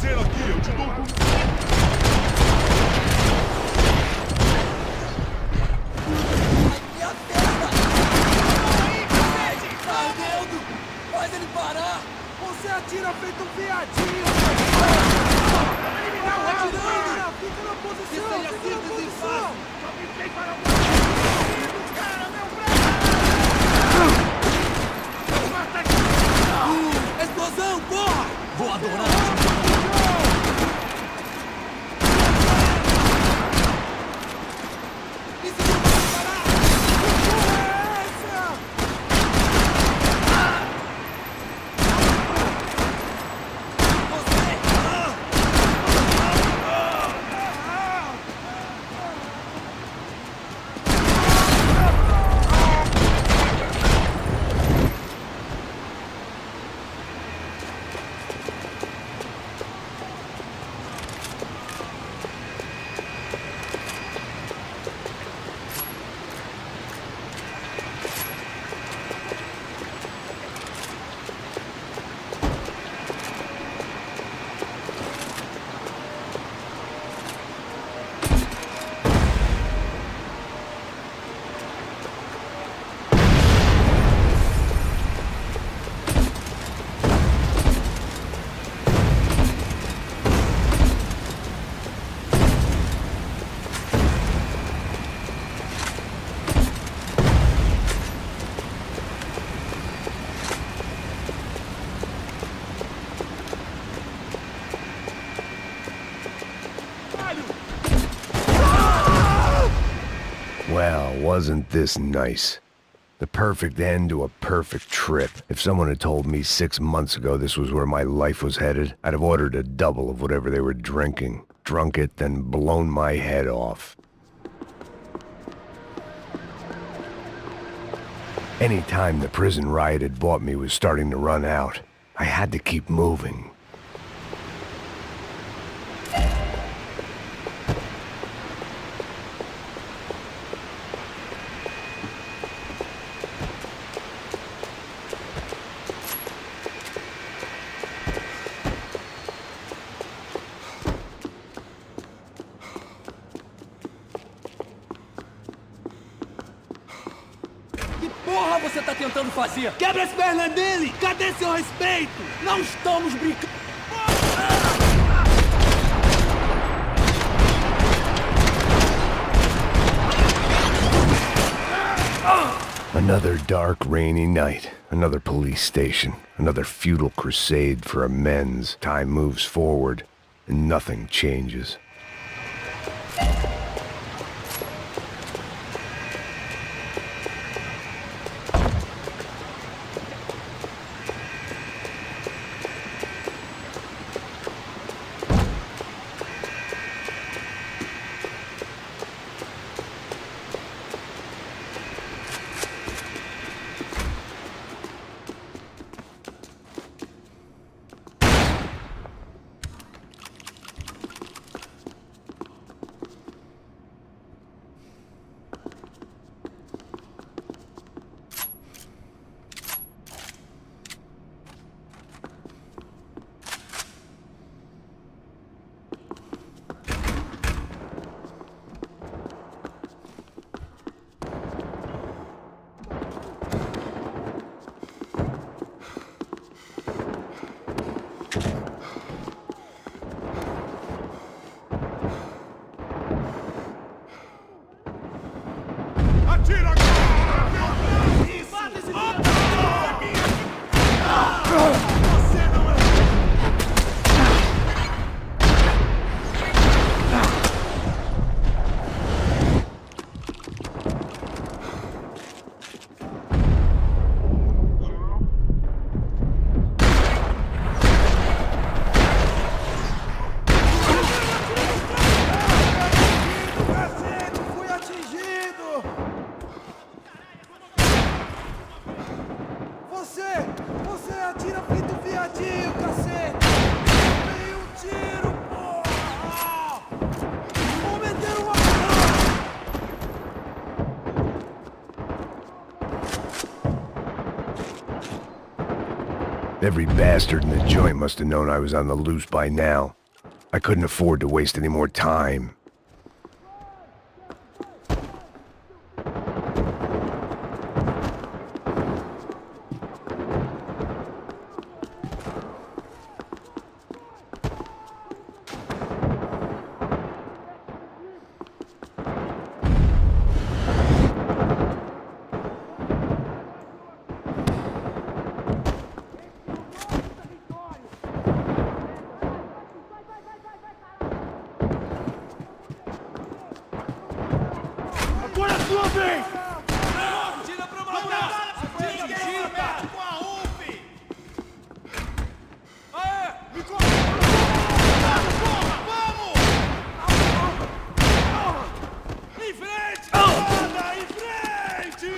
aparecer aqui, eu te dou um... Minha perna! Tá vendo? Faz ele parar! Você atira feito um viadinho! Não, Atirando! Fica na posição! seja Fica na simples e posição! Explosão, porra! Vou adorar! Isso não vai parar! Porra é essa? Well, wasn't this nice? The perfect end to a perfect trip. If someone had told me 6 months ago this was where my life was headed, I'd have ordered a double of whatever they were drinking, drunk it, then blown my head off. Any time the prison riot had bought me was starting to run out. I had to keep moving. Que porra você tá tentando fazer? Quebra as pernas dele! Cadê seu respeito? Não estamos brincando! Another dark, rainy night. Another police station. Another futile crusade for amends. Time moves forward, and nothing changes. Atira agora! Você não é... Cacete, fui atingido! Você atira feito um viadinho, cacete! Dei um tiro, porra! Vou meter uma Every bastard in the joint must have known I was on the loose by now. I couldn't afford to waste any more time. Agora é a sua vez! Tira pra matar! Tira, cara! Com a UF! Aê! Me corre! Vamos! Em frente! Nada! Em frente!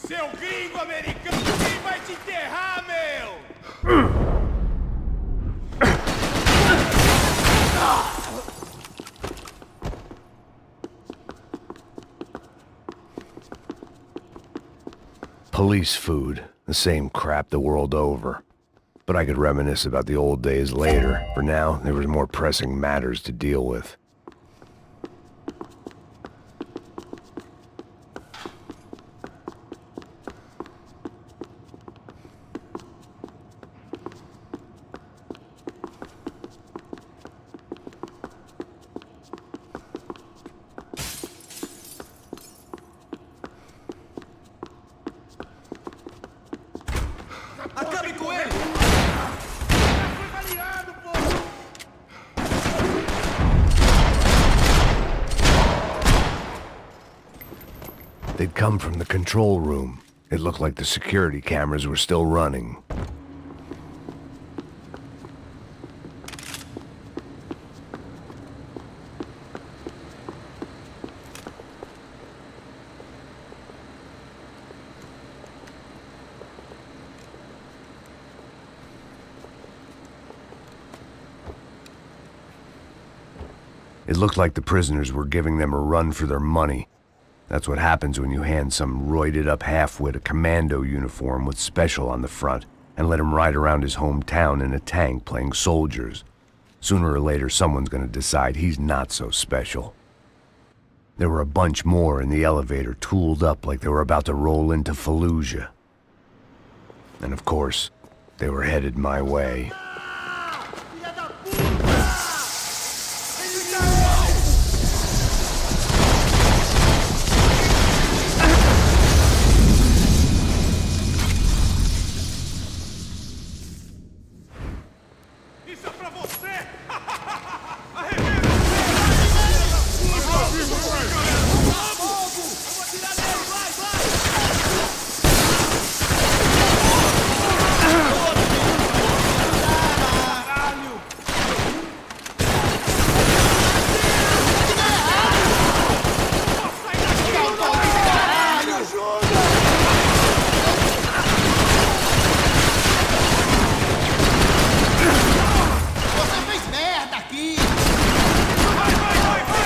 Seu gringo americano, quem vai te enterrar, meu? Police food, the same crap the world over. But I could reminisce about the old days later. For now, there was more pressing matters to deal with. Acabe com ele! Foi baleado, pô! They'd come from the control room. It looked like the security cameras were still running. It looked like the prisoners were giving them a run for their money. That's what happens when you hand some roided-up halfwit a commando uniform with special on the front and let him ride around his hometown in a tank playing soldiers. Sooner or later, someone's gonna decide he's not so special. There were a bunch more in the elevator, tooled up like they were about to roll into Fallujah. And of course, they were headed my way. Filha da puta! Ele caiu! Isso é pra você! Arrebenta! Fogo! Eu vou atirar nele! Vai, vai! Caralho! Sai daqui! Caralho! Ajuda! Você fez merda aqui!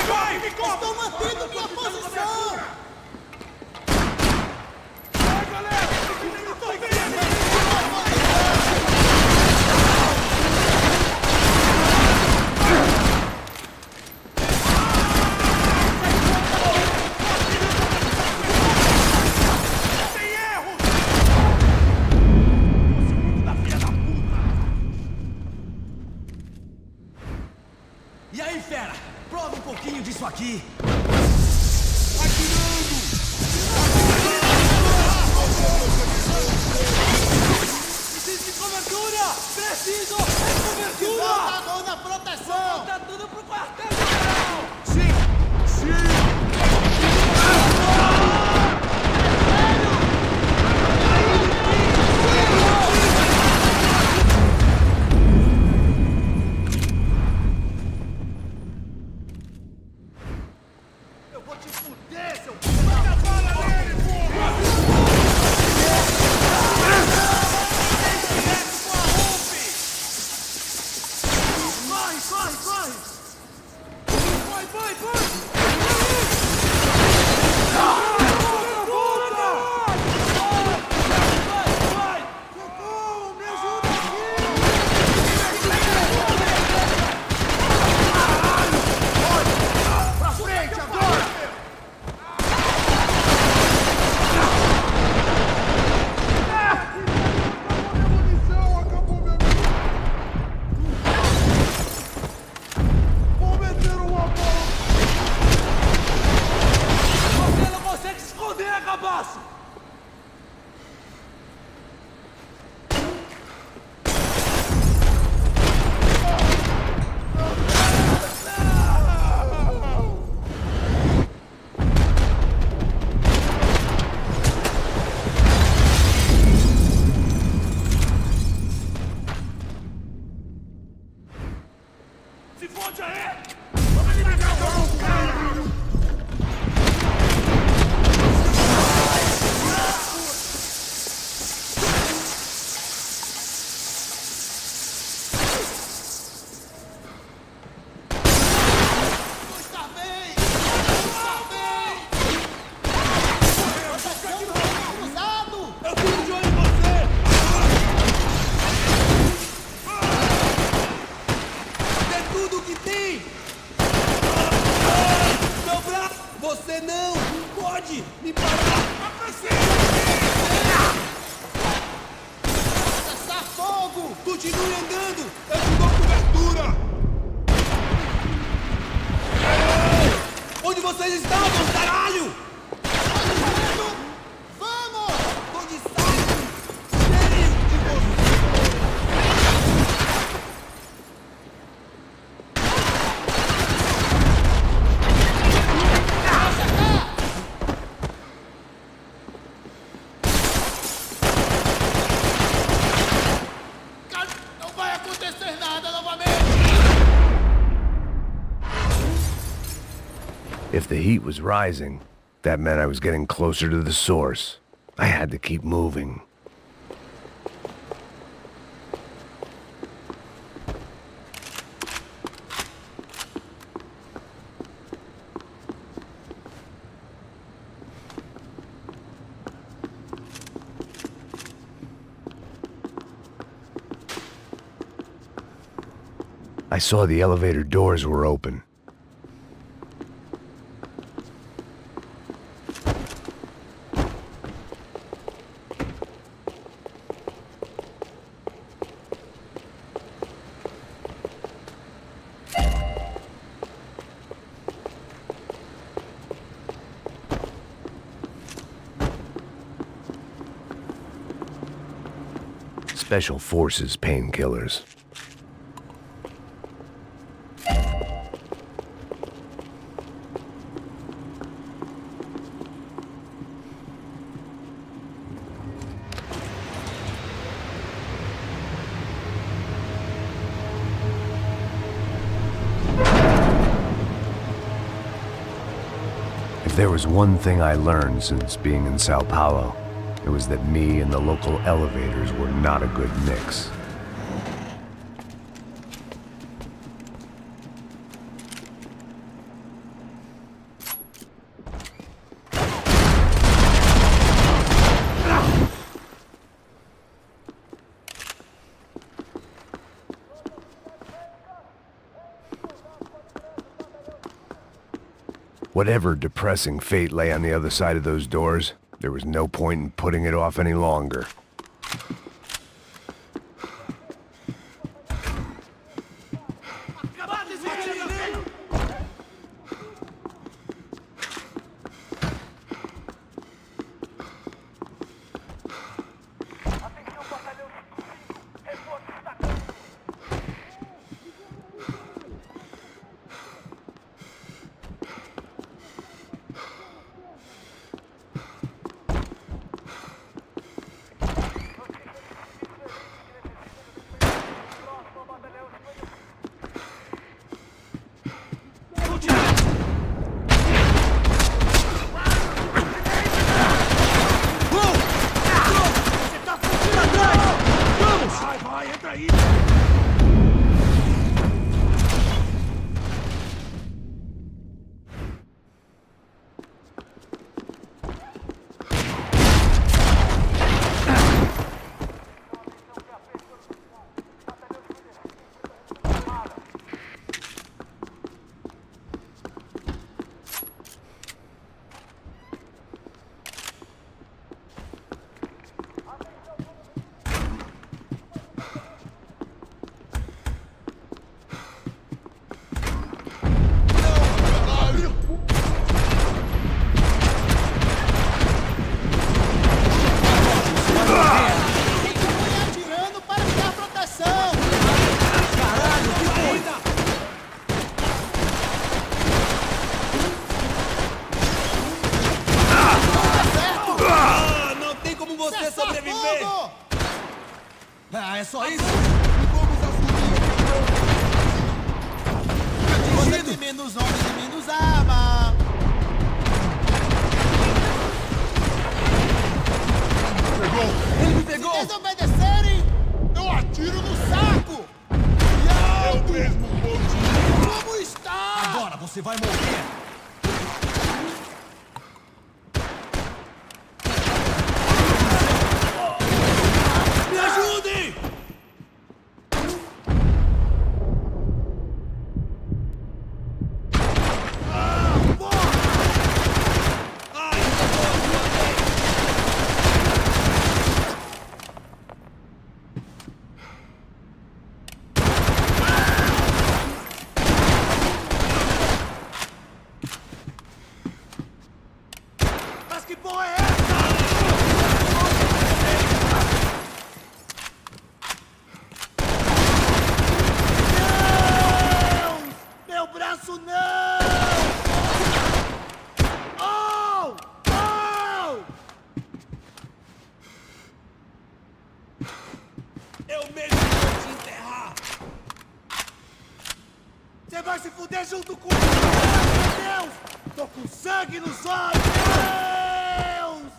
Vai! Me corta! Estou mantendo minha posição! Vai, galera! Eu tô vendo! Sem erro! O segundo da filha da puta! E aí, fera? Prova um pouquinho disso aqui! Preciso de cobertura! Preciso de cobertura! Voltador na proteção! Tá tudo pro quartel-general! Eu vou te fuder, seu filho da bala nele, porra! Direto com a UF! Corre! Continue andando! Eu te dou cobertura! Onde vocês estavam, caralho? Vamos! Tô de saco cheio de você! Não vai acontecer nada novamente! If the heat was rising, that meant I was getting closer to the source. I had to keep moving. I saw the elevator doors were open. Special Forces painkillers. If there was one thing I learned since being in Sao Paulo, it was that me and the local elevators were not a good mix. Whatever depressing fate lay on the other side of those doors, there was no point in putting it off any longer. É só isso? Você tem menos homens e menos arma. Ele me pegou! Se desobedecerem, eu atiro no saco. Eu mesmo vou te... Como está? Agora você vai morrer! Me ajudem! Eu mesmo vou te enterrar! Você vai se fuder junto com meu Deus! Tô com sangue nos olhos! Deus!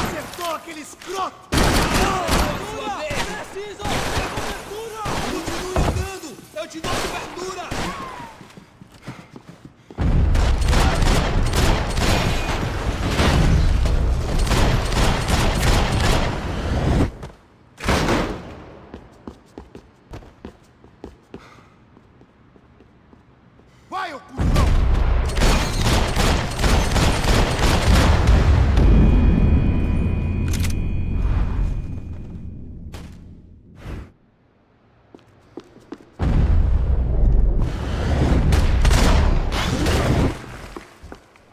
Acertou aquele escroto! Preciso! Cobertura! Continue andando! Eu te dou cobertura! Vai, ô cuzão!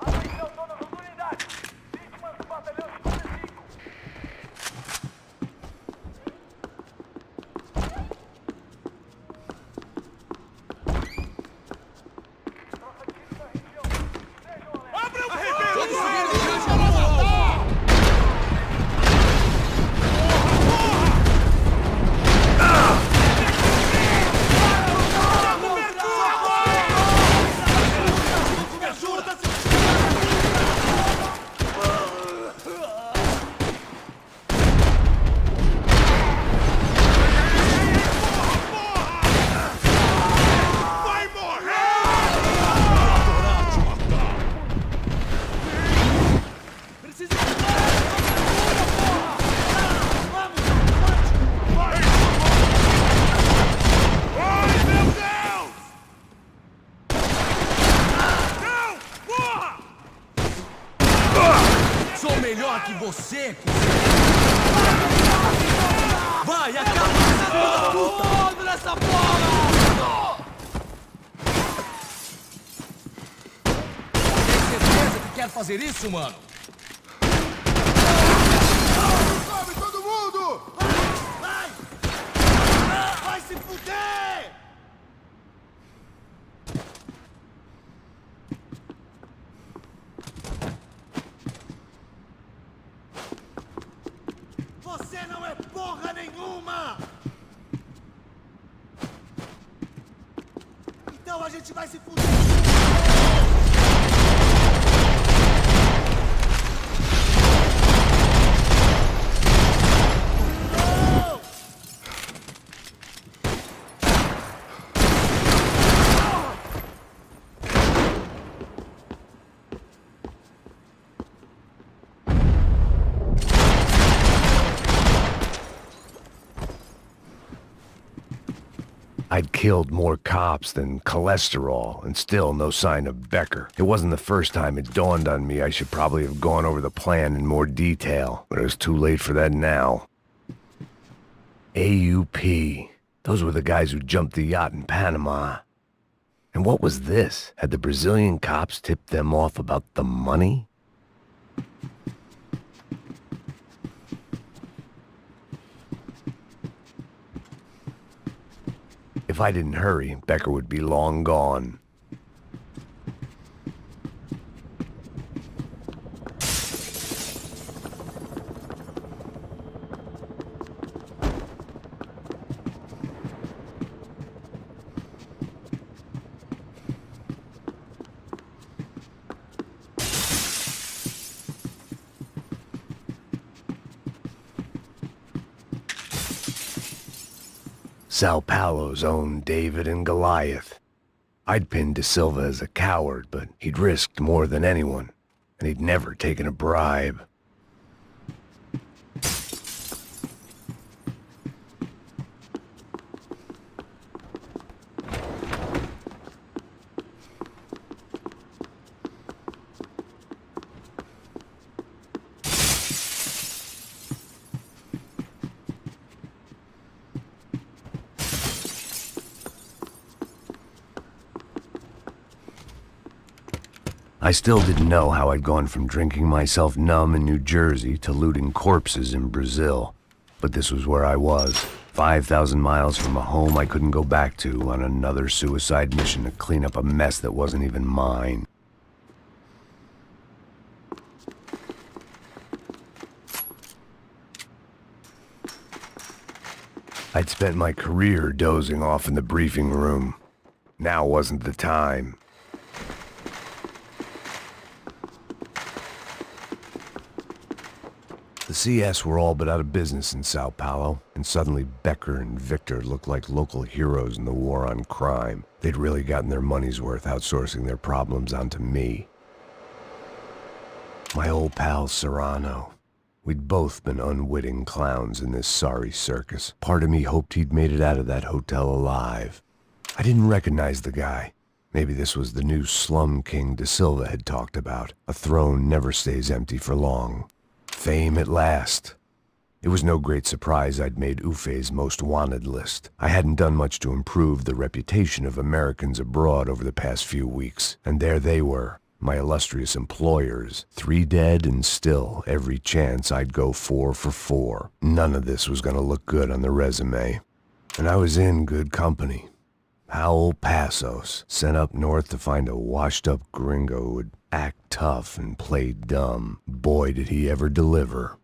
Atenção todas as unidades! Vítimas do batalhão 55! Troca tiro na região! Sejam alertas! Abre o fogo! Me ajuda, seu... Vai morrer! Preciso de cobertura, porra! Ai, meu Deus! Não! Porra! Sou melhor que você, vai, acaba com tudo nessa porra! Tem certeza que quer fazer isso, mano? Sobe todo mundo! Vai! Vai se fuder! Você não é porra nenhuma! Então a gente vai se fuder! I'd killed more cops than cholesterol, and still no sign of Becker. It wasn't the first time it dawned on me I should probably have gone over the plan in more detail, but it was too late for that now. AUP. Those were the guys who jumped the yacht in Panama. And what was this? Had the Brazilian cops tipped them off about the money? If I didn't hurry, Becker would be long gone. Sao Paulo's own David and Goliath. I'd pinned De Silva as a coward, but he'd risked more than anyone, and he'd never taken a bribe. I still didn't know how I'd gone from drinking myself numb in New Jersey to looting corpses in Brazil. But this was where I was, 5,000 miles from a home I couldn't go back to, on another suicide mission to clean up a mess that wasn't even mine. I'd spent my career dozing off in the briefing room. Now wasn't the time. The CS were all but out of business in Sao Paulo, and suddenly Becker and Victor looked like local heroes in the war on crime. They'd really gotten their money's worth outsourcing their problems onto me. My old pal Serrano. We'd both been unwitting clowns in this sorry circus. Part of me hoped he'd made it out of that hotel alive. I didn't recognize the guy. Maybe this was the new slum king De Silva had talked about. A throne never stays empty for long. Fame at last. It was no great surprise I'd made Ufe's most wanted list. I hadn't done much to improve the reputation of Americans abroad over the past few weeks, and there they were, my illustrious employers, 3 dead and still every chance I'd go 4 for 4. None of this was going to look good on the resume. And I was in good company. Howell Passos, sent up north to find a washed-up gringo who would act tough and play dumb. Boy, did he ever deliver.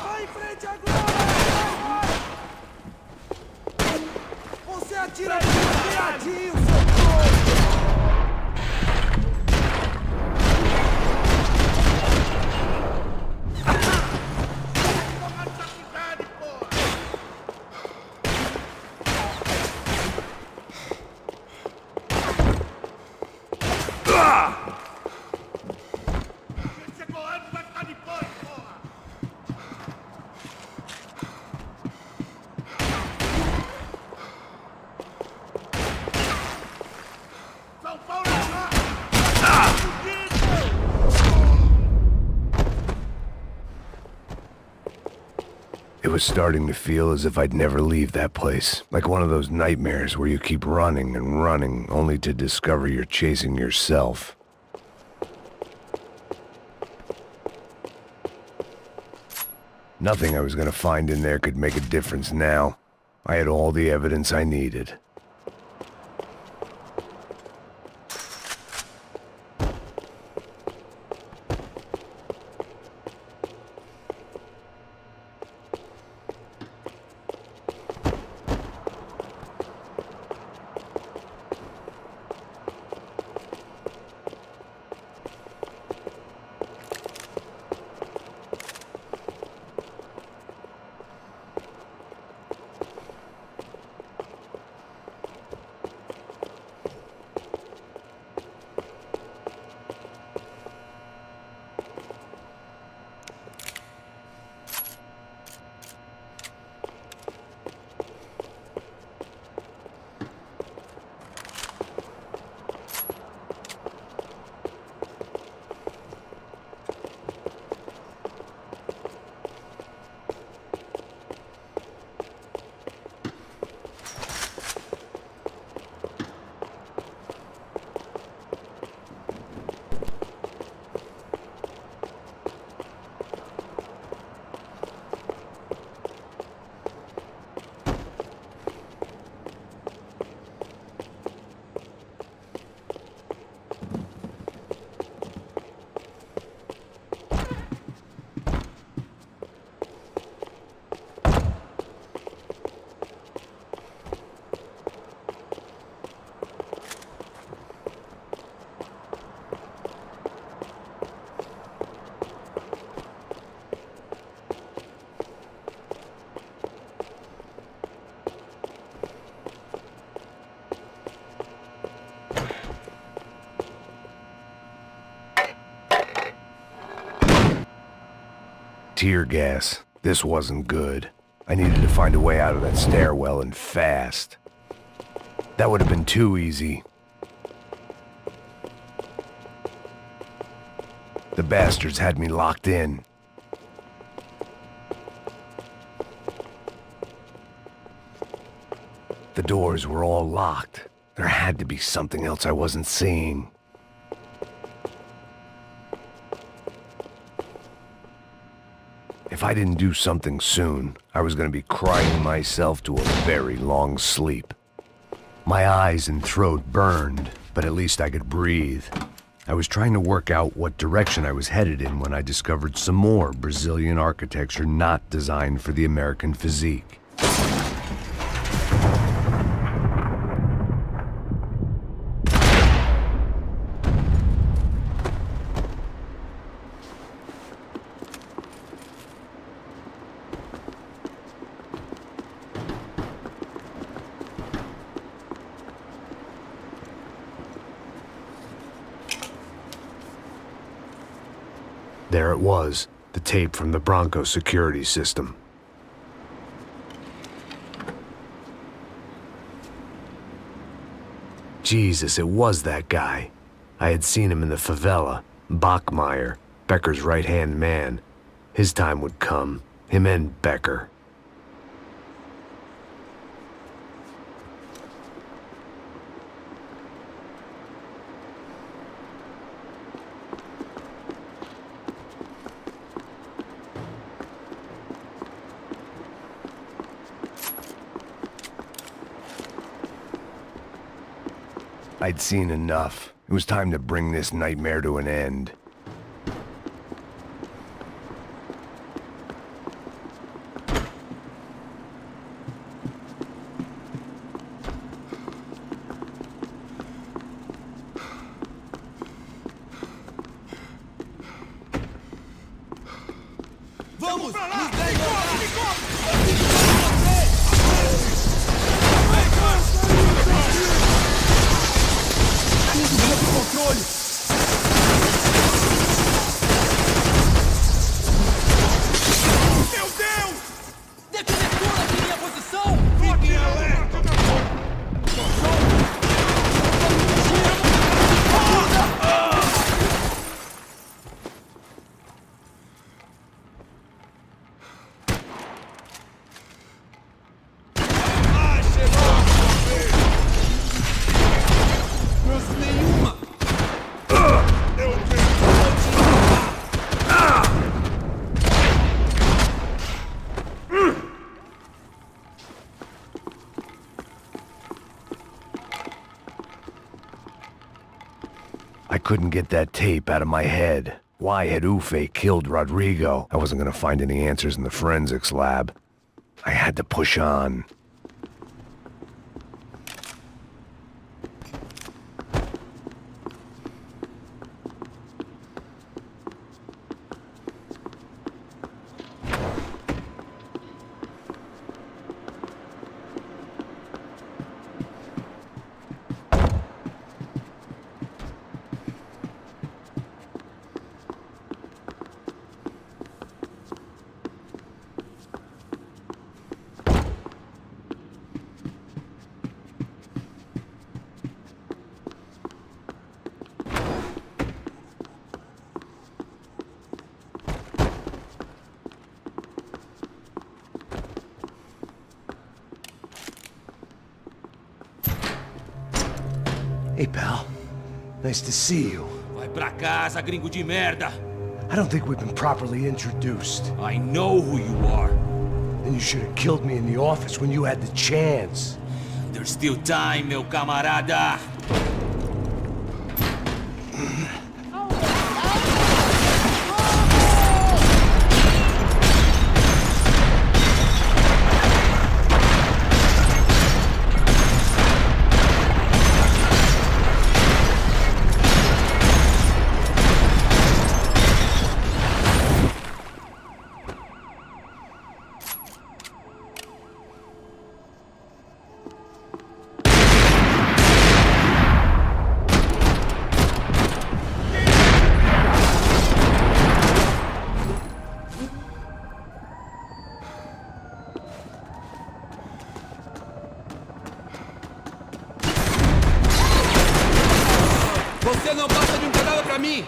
Vai em frente agora! Você atira viadinho, seu It was starting to feel as if I'd never leave that place. Like one of those nightmares where you keep running and running, only to discover you're chasing yourself. Nothing I was gonna find in there could make a difference now. I had all the evidence I needed. Tear gas. This wasn't good. I needed to find a way out of that stairwell and fast. That would have been too easy. The bastards had me locked in. The doors were all locked. There had to be something else I wasn't seeing. If I didn't do something soon, I was going to be crying myself to a very long sleep. My eyes and throat burned, but at least I could breathe. I was trying to work out what direction I was headed in when I discovered some more Brazilian architecture not designed for the American physique. There it was, the tape from the Bronco security system. Jesus, it was that guy. I had seen him in the favela, Bachmeyer, Becker's right-hand man. His time would come, him and Becker. I'd seen enough. It was time to bring this nightmare to an end. Vamos! Pra lá! Nos Me dez cobre, me cobre! controle! Meu Deus! Detectura aqui minha posição! Fiquem alerta! Ah, chegou a sua vez! Chance nenhuma! Eu tenho! I couldn't get that tape out of my head. Why had Ufe killed Rodrigo? I wasn't gonna find any answers in the forensics lab. I had to push on. Hey, pal. Nice to see you. Vai pra casa, gringo de merda! I don't think we've been properly introduced. I know who you are. Then you should have killed me in the office when you had the chance. There's still time, meu camarada! Você não passa de um cadáver pra mim!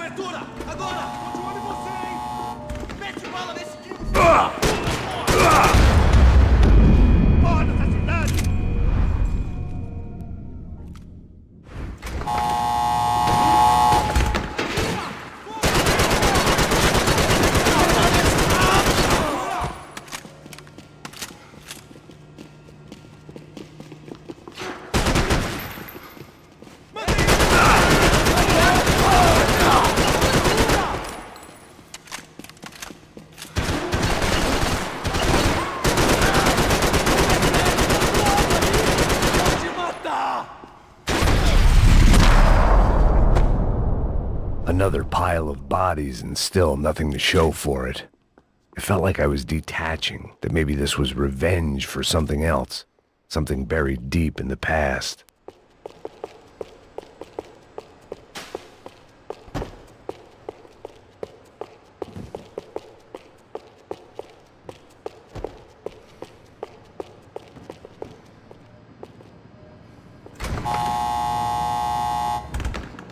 cobertura! Agora! Tô de olho em você, hein! Mete bala nesse time! Porra dessa cidade! Another pile of bodies and still nothing to show for it. It felt like I was detaching, that maybe this was revenge for something else, something buried deep in the past.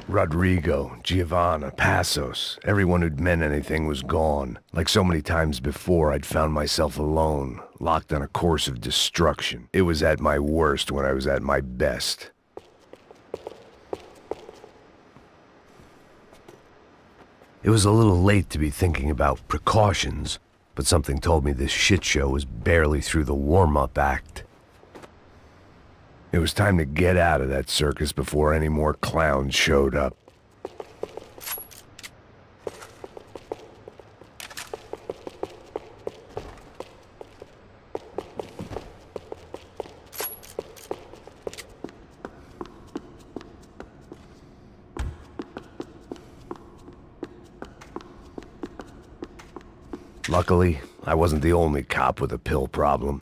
Rodrigo, Giovanna, Passos, everyone who'd meant anything was gone. Like so many times before, I'd found myself alone, locked on a course of destruction. It was at my worst when I was at my best. It was a little late to be thinking about precautions, but something told me this shit show was barely through the warm-up act. It was time to get out of that circus before any more clowns showed up. Luckily, I wasn't the only cop with a pill problem.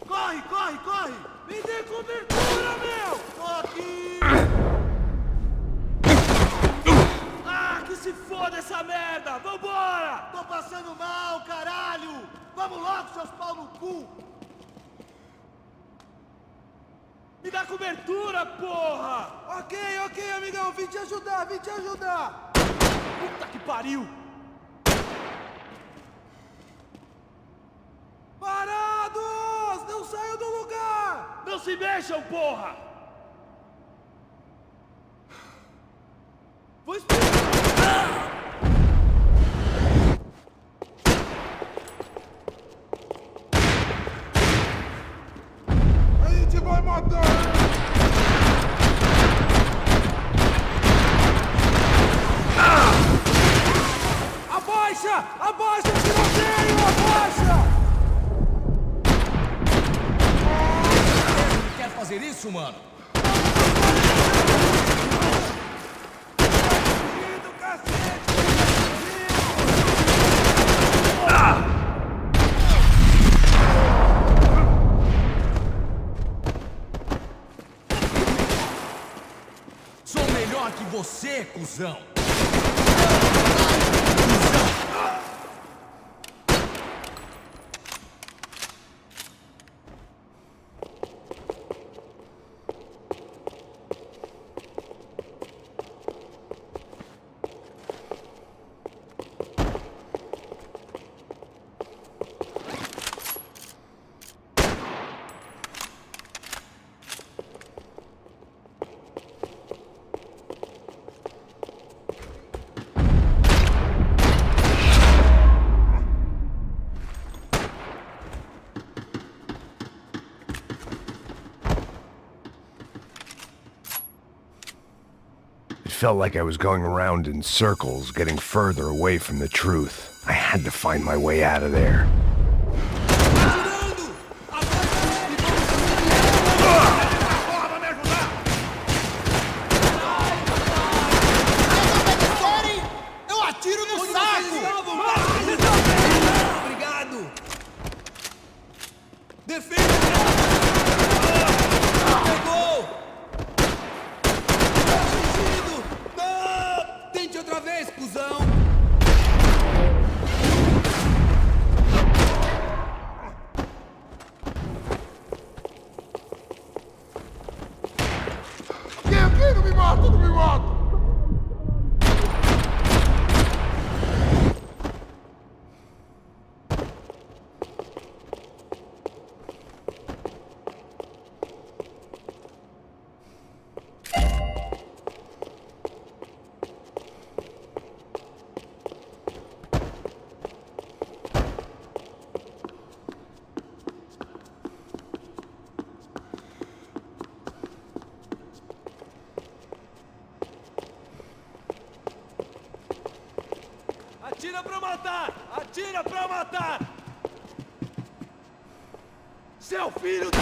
Corre, corre, corre! Me dê cobertura, meu! Tô aqui! Ah, que se foda essa merda! Vambora! Tô passando mal, caralho! Vamos logo, seus pau no cu! Me dá cobertura, porra! Ok, ok, amigão, vim te ajudar, vim te ajudar! Puta que pariu! Parados! Não saiam do lugar! Não se mexam, porra! Vou explicar! A gente vai matar! Abaixa! Abaixa o tiroteio! Abaixa! Quer fazer isso, mano? Sou melhor que você, cuzão! felt like I was going around in circles, getting further away from the truth. I had to find my way out of there. Eu atiro no saco! Obrigado! Defenda! Pegou! Fugido! Não! Tente outra vez, cuzão! Aqui, não me mata, não me mata! Atira pra matar! Atira pra matar! Seu filho da...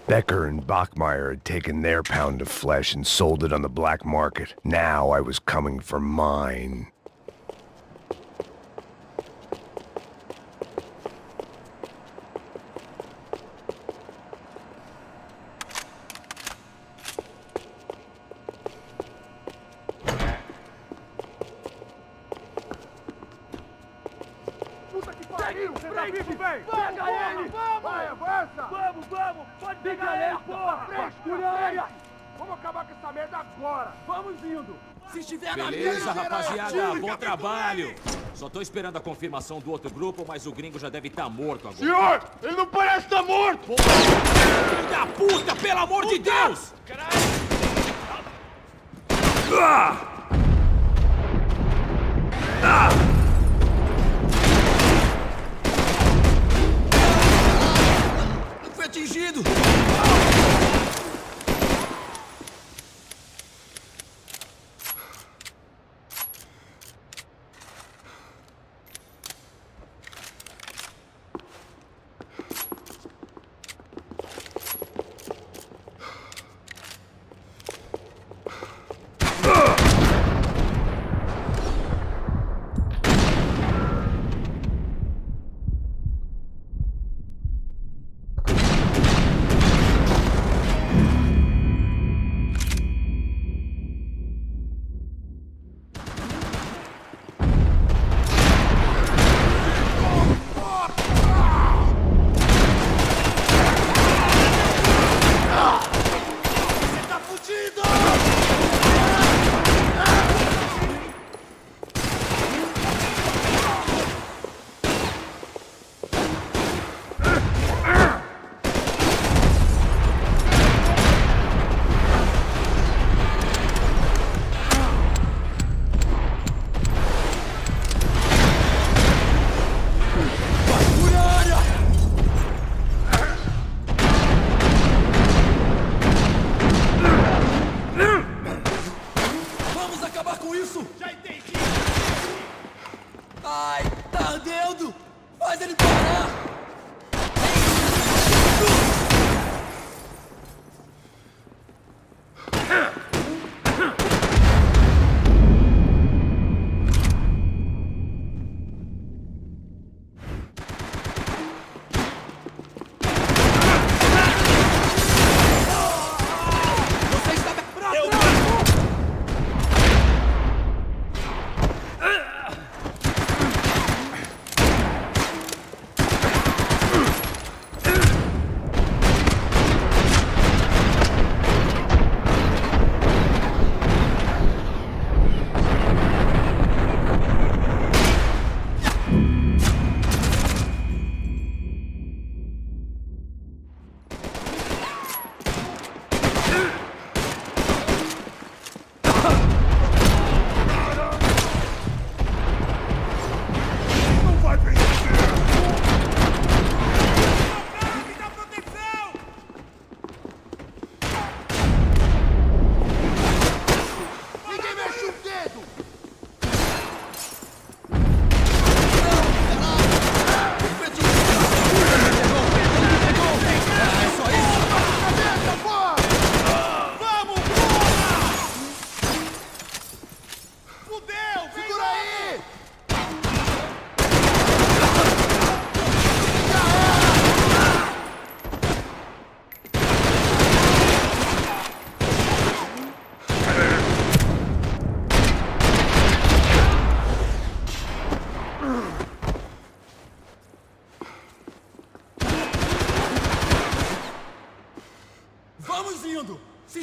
Becker and Bachmeyer had taken their pound of flesh and sold it on the black market. Now I was coming for mine. Pega ele! Vamos! Vai, avança! Vamos! Pode pegar ele, porra! Frescura! Vamos acabar com essa merda agora! Vamos indo! Se estiver na Beleza, mira, rapaziada, bom trabalho. Só tô esperando a confirmação do outro grupo, mas o gringo já deve estar morto agora. Senhor, ele não parece estar morto! Filho da puta, pelo amor de Deus! não foi atingido!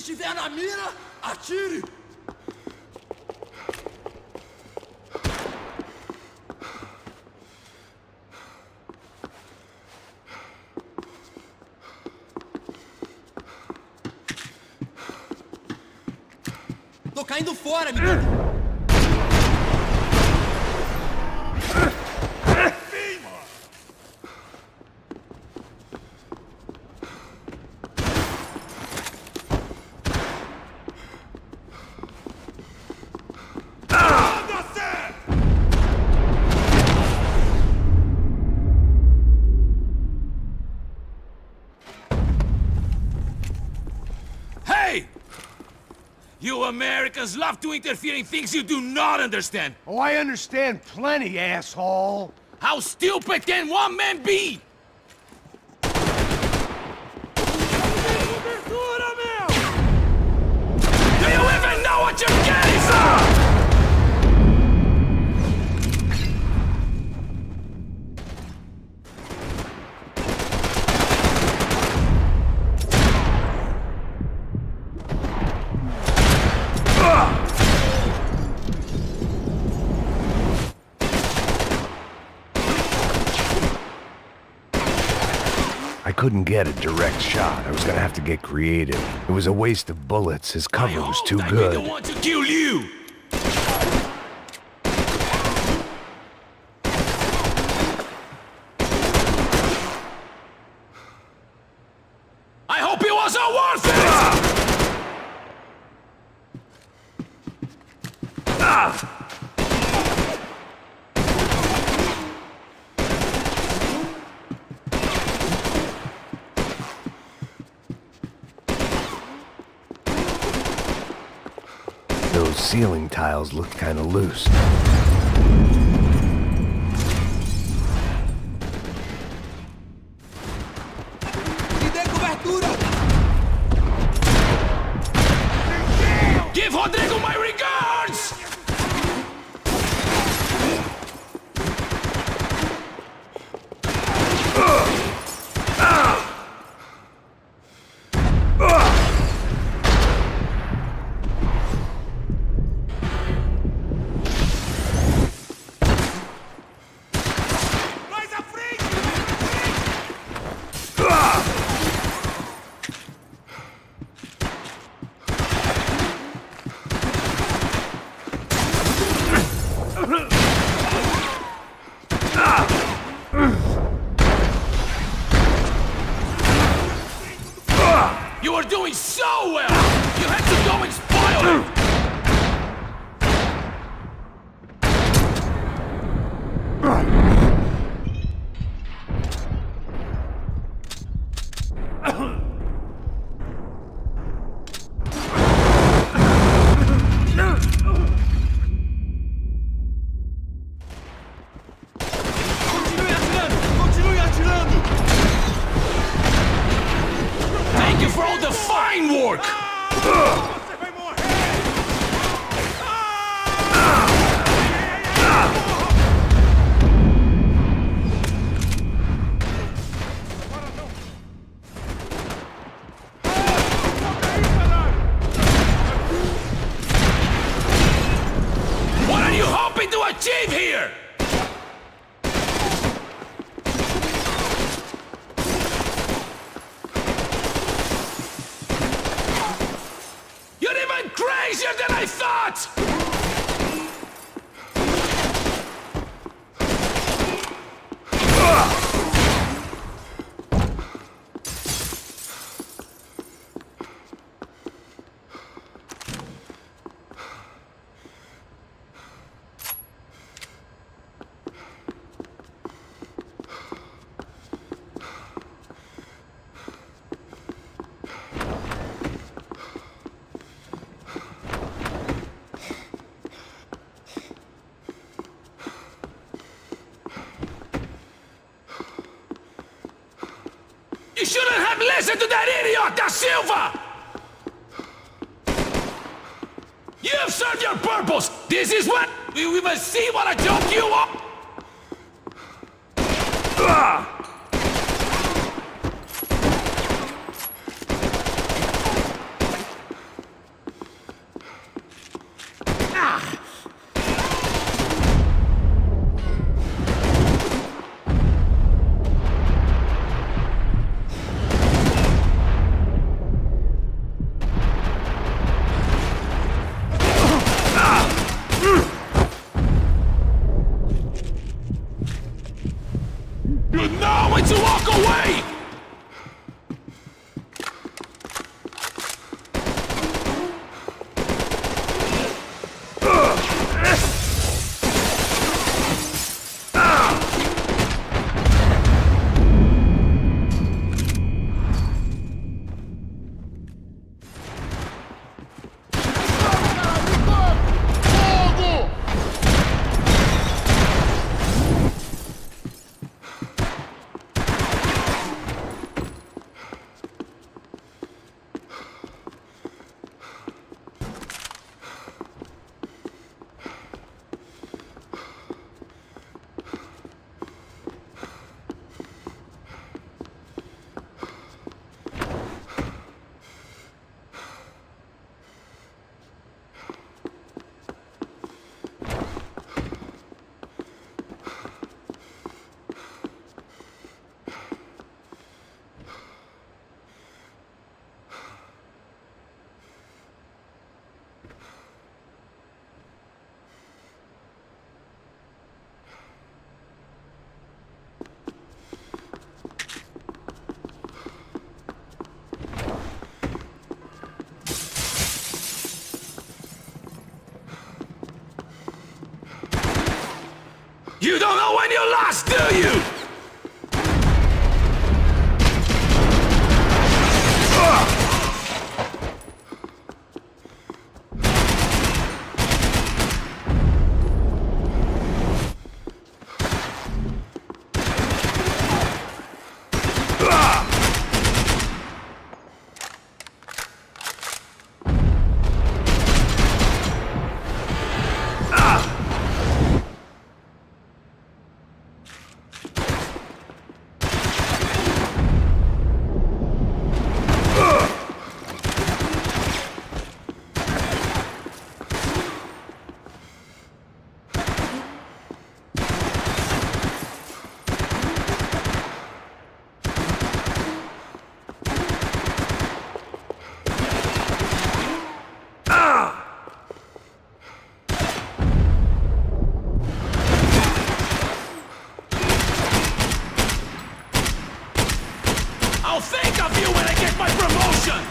estiver na mira, atire! Tô caindo fora, amigão! Hey! You Americans love to interfere in things you do not understand. Oh, I understand plenty, asshole. How stupid can one man be? Cobertura, meu! Do you even know what you're getting, sir? I couldn't get a direct shot. I was gonna have to get creative. It was a waste of bullets. His cover was too I good. didn't want to kill you. I hope it wasn't worth it! Those ceiling tiles looked kinda loose. Me dê cobertura! Give Rodrigo my regards! Mais à frente! You were doing so well! You had to go and spoil it! Continue atirando! Continue atirando! Thank you for all the fine work! Você vai morrer! What are you hoping to achieve here? You're even crazier than I thought! You shouldn't have listened to that idiot, Da Silva! You have served your purpose! This is what... We must see what a joke you are! You know when to walk away! Fogo! You don't know when you lost, do you? I'll think of you when I get my promotion!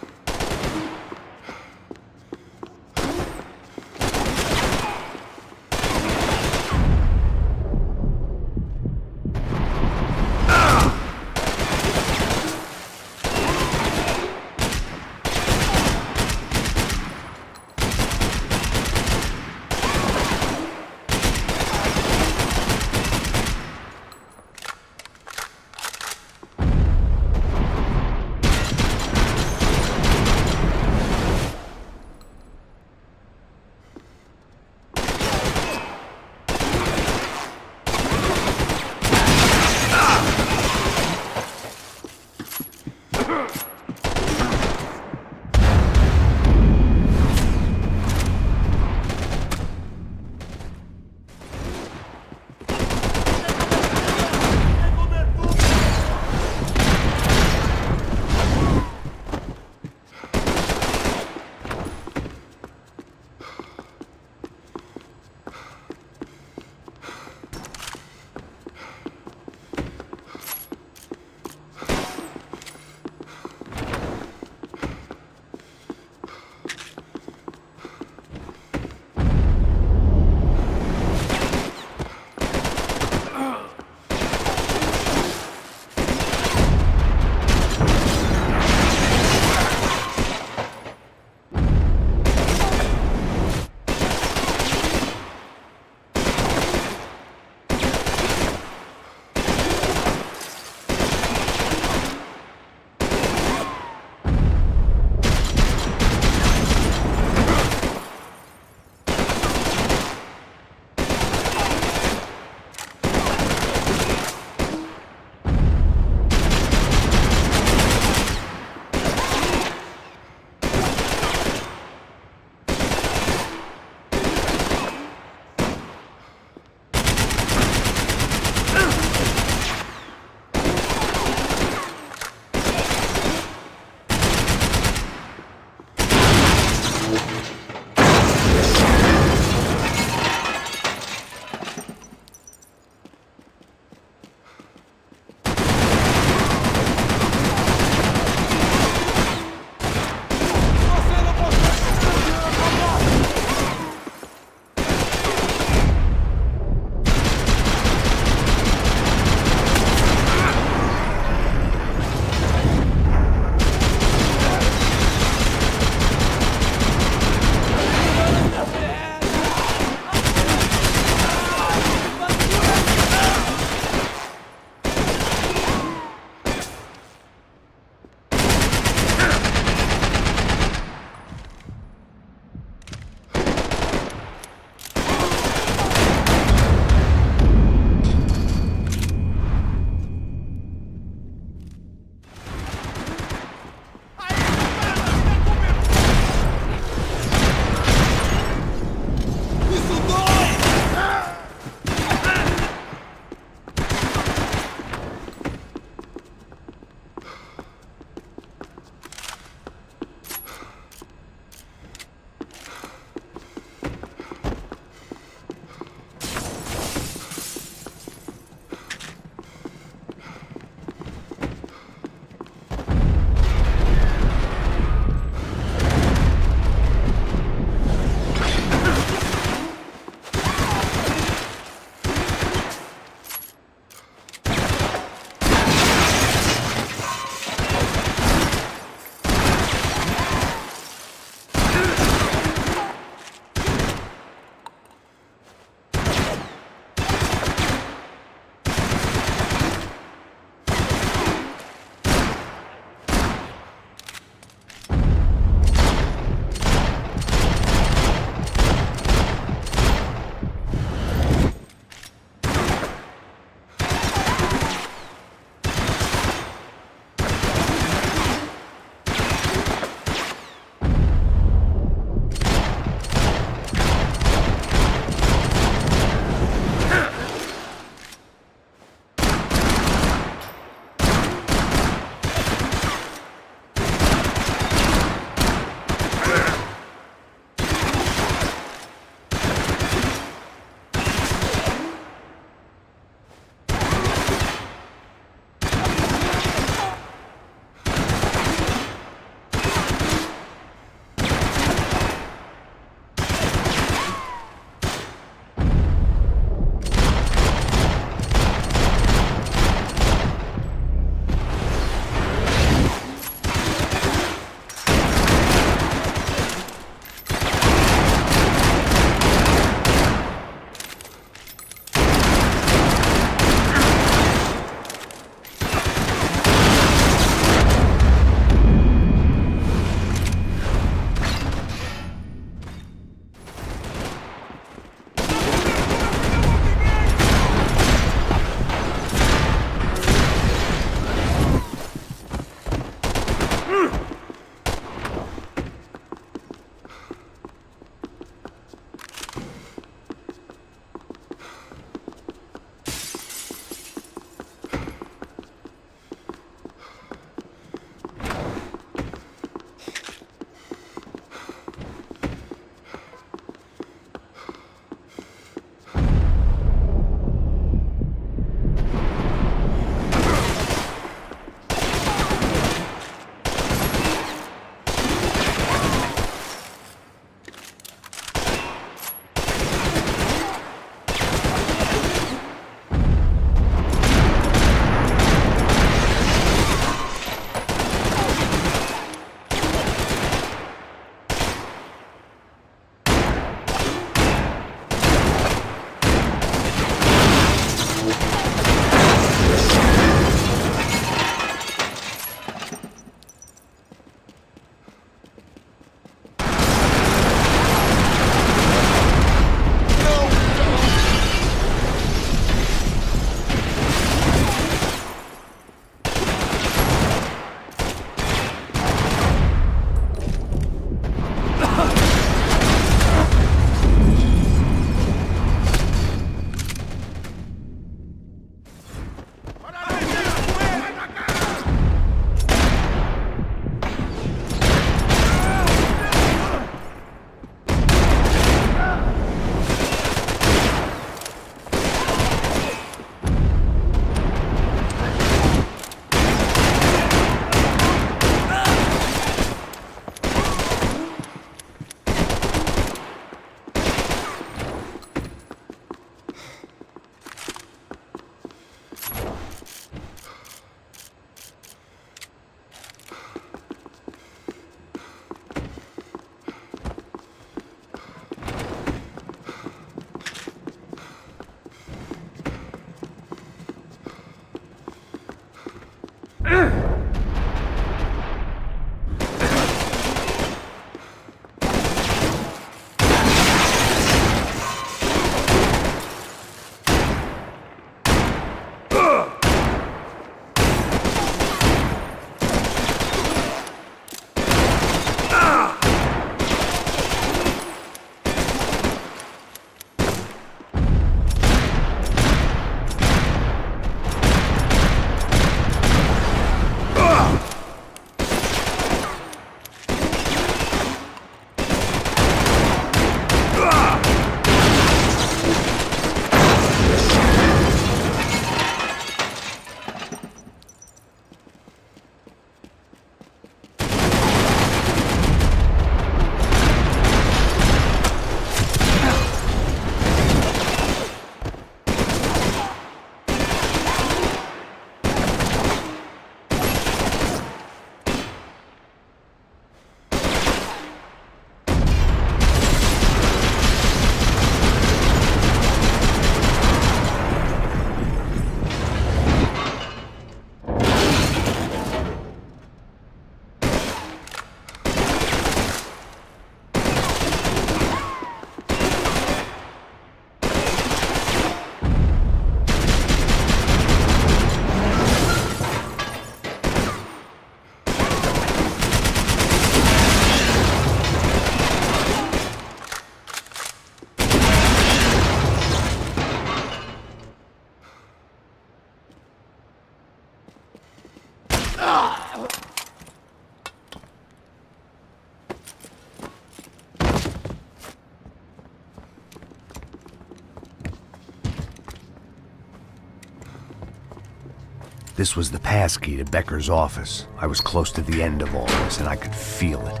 This was the passkey to Becker's office. I was close to the end of all this, and I could feel it.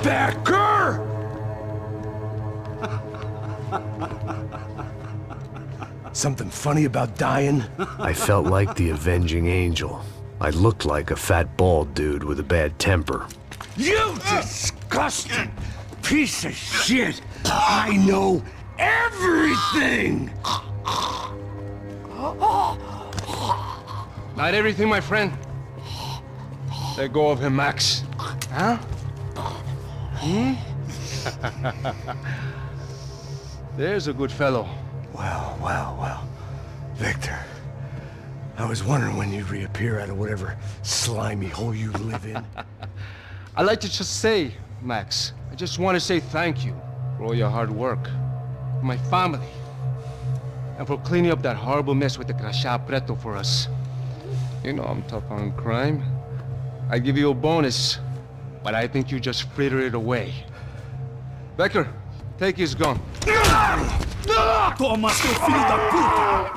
Becker! Something funny about dying? I felt like the avenging angel. I looked like a fat bald dude with a bad temper. You disgusting piece of shit! I know everything! Not everything, my friend. Let go of him, Max. Huh? There's a good fellow. Well. Victor, I was wondering when you'd reappear out of whatever slimy hole you live in. I'd like to just say, Max, I just want to say thank you for all your hard work, for my family, and for cleaning up that horrible mess with the Crachá Preto for us. You know I'm tough on crime. I give you a bonus, but I think you just fritter it away. Becker, take his gun. Toma, seu filho da puta!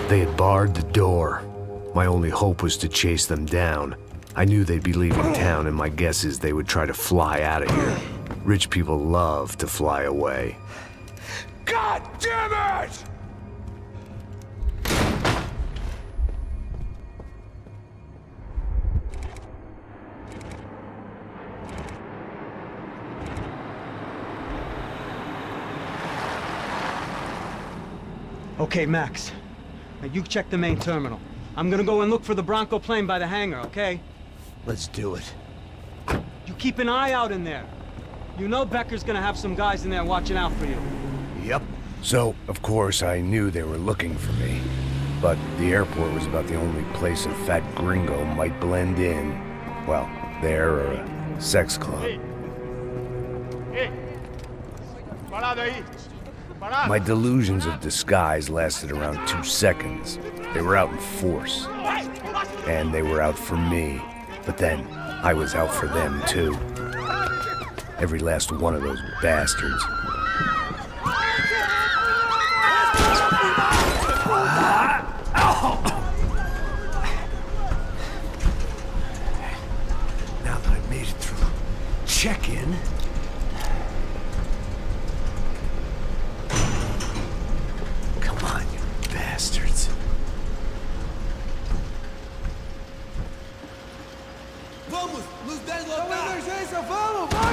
They had barred the door. My only hope was to chase them down. I knew they'd be leaving town, and my guess is they would try to fly out of here. Rich people love to fly away. God damn it! Okay, Max. Now you check the main terminal. I'm gonna go and look for the Bronco plane by the hangar, okay? Let's do it. You keep an eye out in there. You know Becker's gonna have some guys in there watching out for you. Yep. So, of course, I knew they were looking for me. But the airport was about the only place a fat gringo might blend in. Well, there or a sex club. Hey! Parado aí! Parado! My delusions of disguise lasted around 2 seconds. They were out in force. And they were out for me. But then, I was out for them, too. Every last one of those bastards. Now that I've made it through check-in, come on, you bastards. Vamos! Nos deslocar! Uma emergência, vamos! Vai!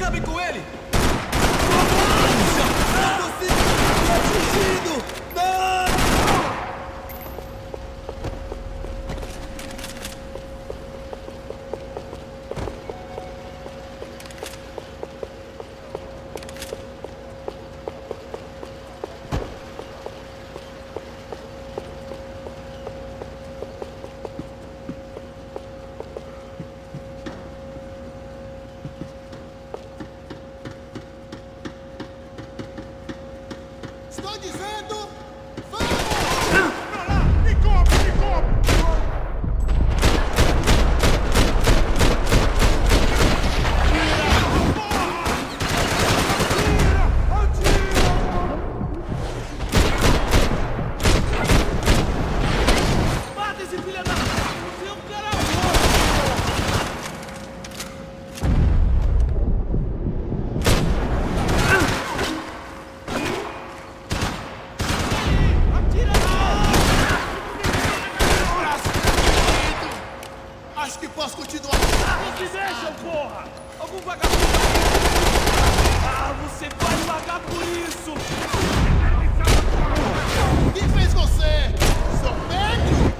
Acabem com ele! Não consigo! Tô atingido! Não! Estou dizendo, vamos! Pra lá! Me cobre, me cobre! Mata esse filho da... Você é um cara morto! Acho que posso continuar. Não se deixam, porra! Algum vagabundo... Ah, você vai pagar por isso! Quem fez você? Sou Pedro?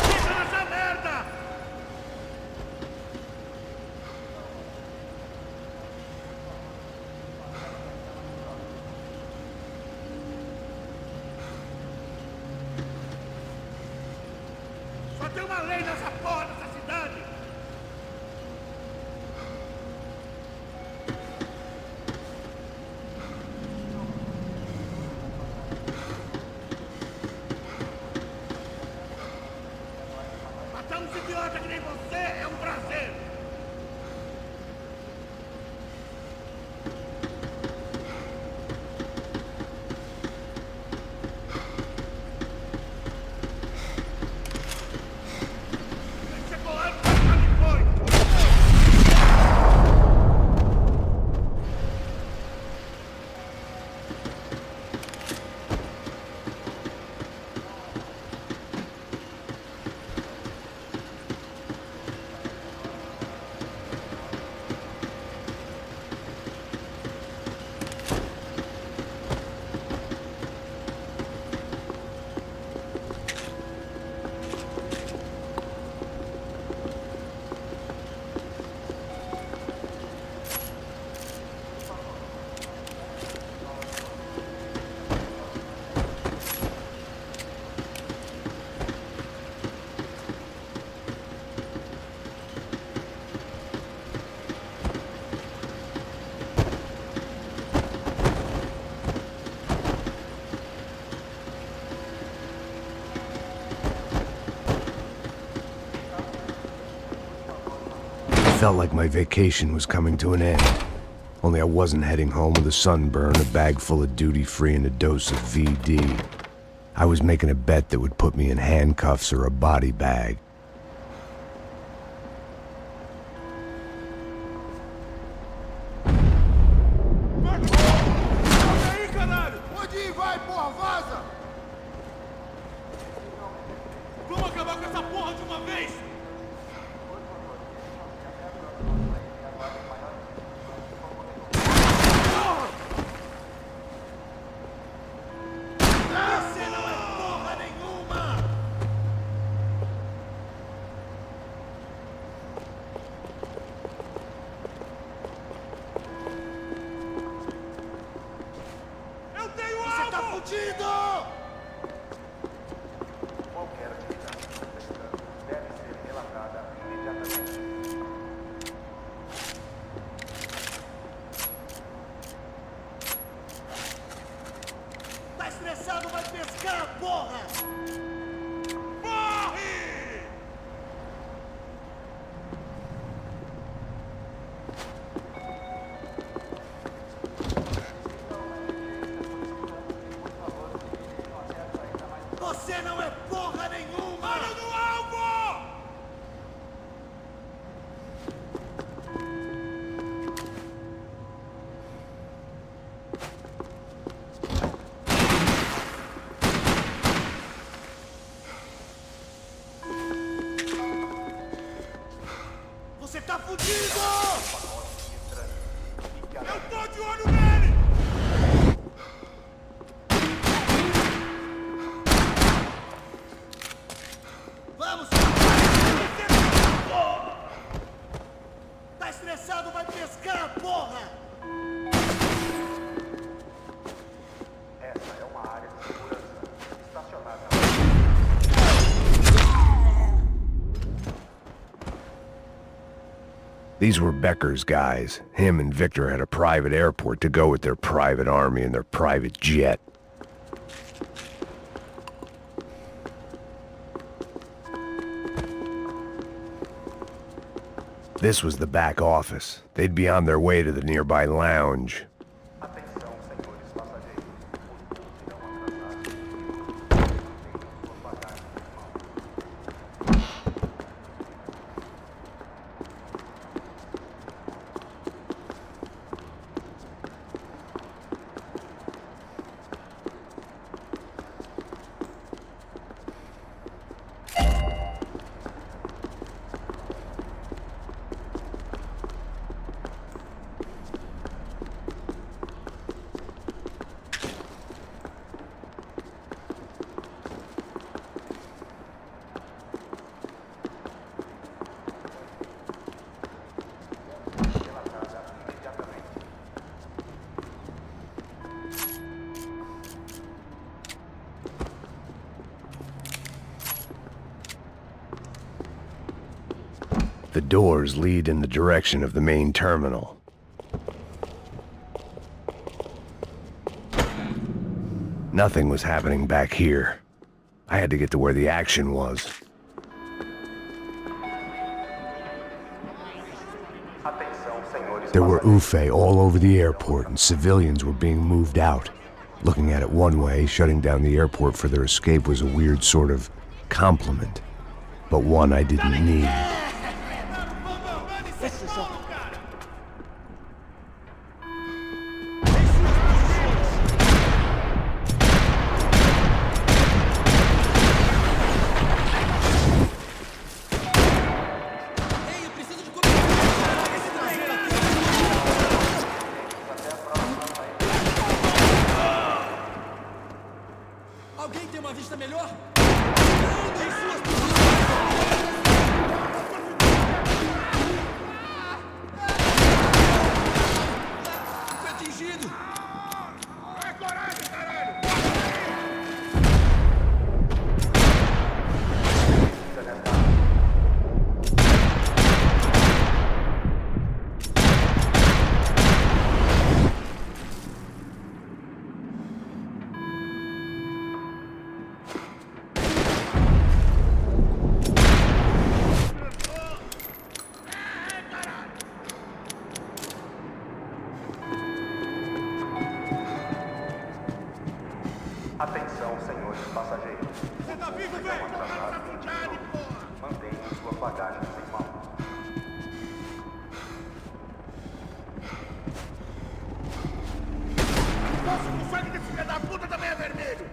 Fica nessa merda! Só tem uma lei nessa porra dessa cidade! Matar um idiota que nem você é um prazer! Chegou antes, mas depois! Felt like my vacation was coming to an end. Only I wasn't heading home with a sunburn, a bag full of duty-free, and a dose of VD. I was making a bet that would put me in handcuffs or a body bag. Olha aí, caralho! Pode ir, vai, porra, vaza! Vamos acabar com essa porra de uma vez! Você não é porra nenhuma! Eu tenho alvo! Você tá fudido! Tá estressado, vai pescar, porra! Morre! Você não é porra nenhuma! Olha no alvo! Eu tô de olho nele! Vamos! Tá estressado, vai pescar, porra! Essa é uma área de segurança. Estacionada. These were Becker's guys. Him and Victor had a private airport to go with their private army and their private jet. This was the back office. They'd be on their way to the nearby lounge. The doors lead in the direction of the main terminal. Nothing was happening back here. I had to get to where the action was. There were UFE all over the airport, and civilians were being moved out. Looking at it one way, shutting down the airport for their escape was a weird sort of compliment, but one I didn't need. Alguém tem uma vista melhor? Foi atingido! É coragem, caralho! Atenção, senhores passageiros. Você tá vivo, velho? Mantenham suas bagagens em mão. Nossa, o sangue desse filho da puta também é vermelho!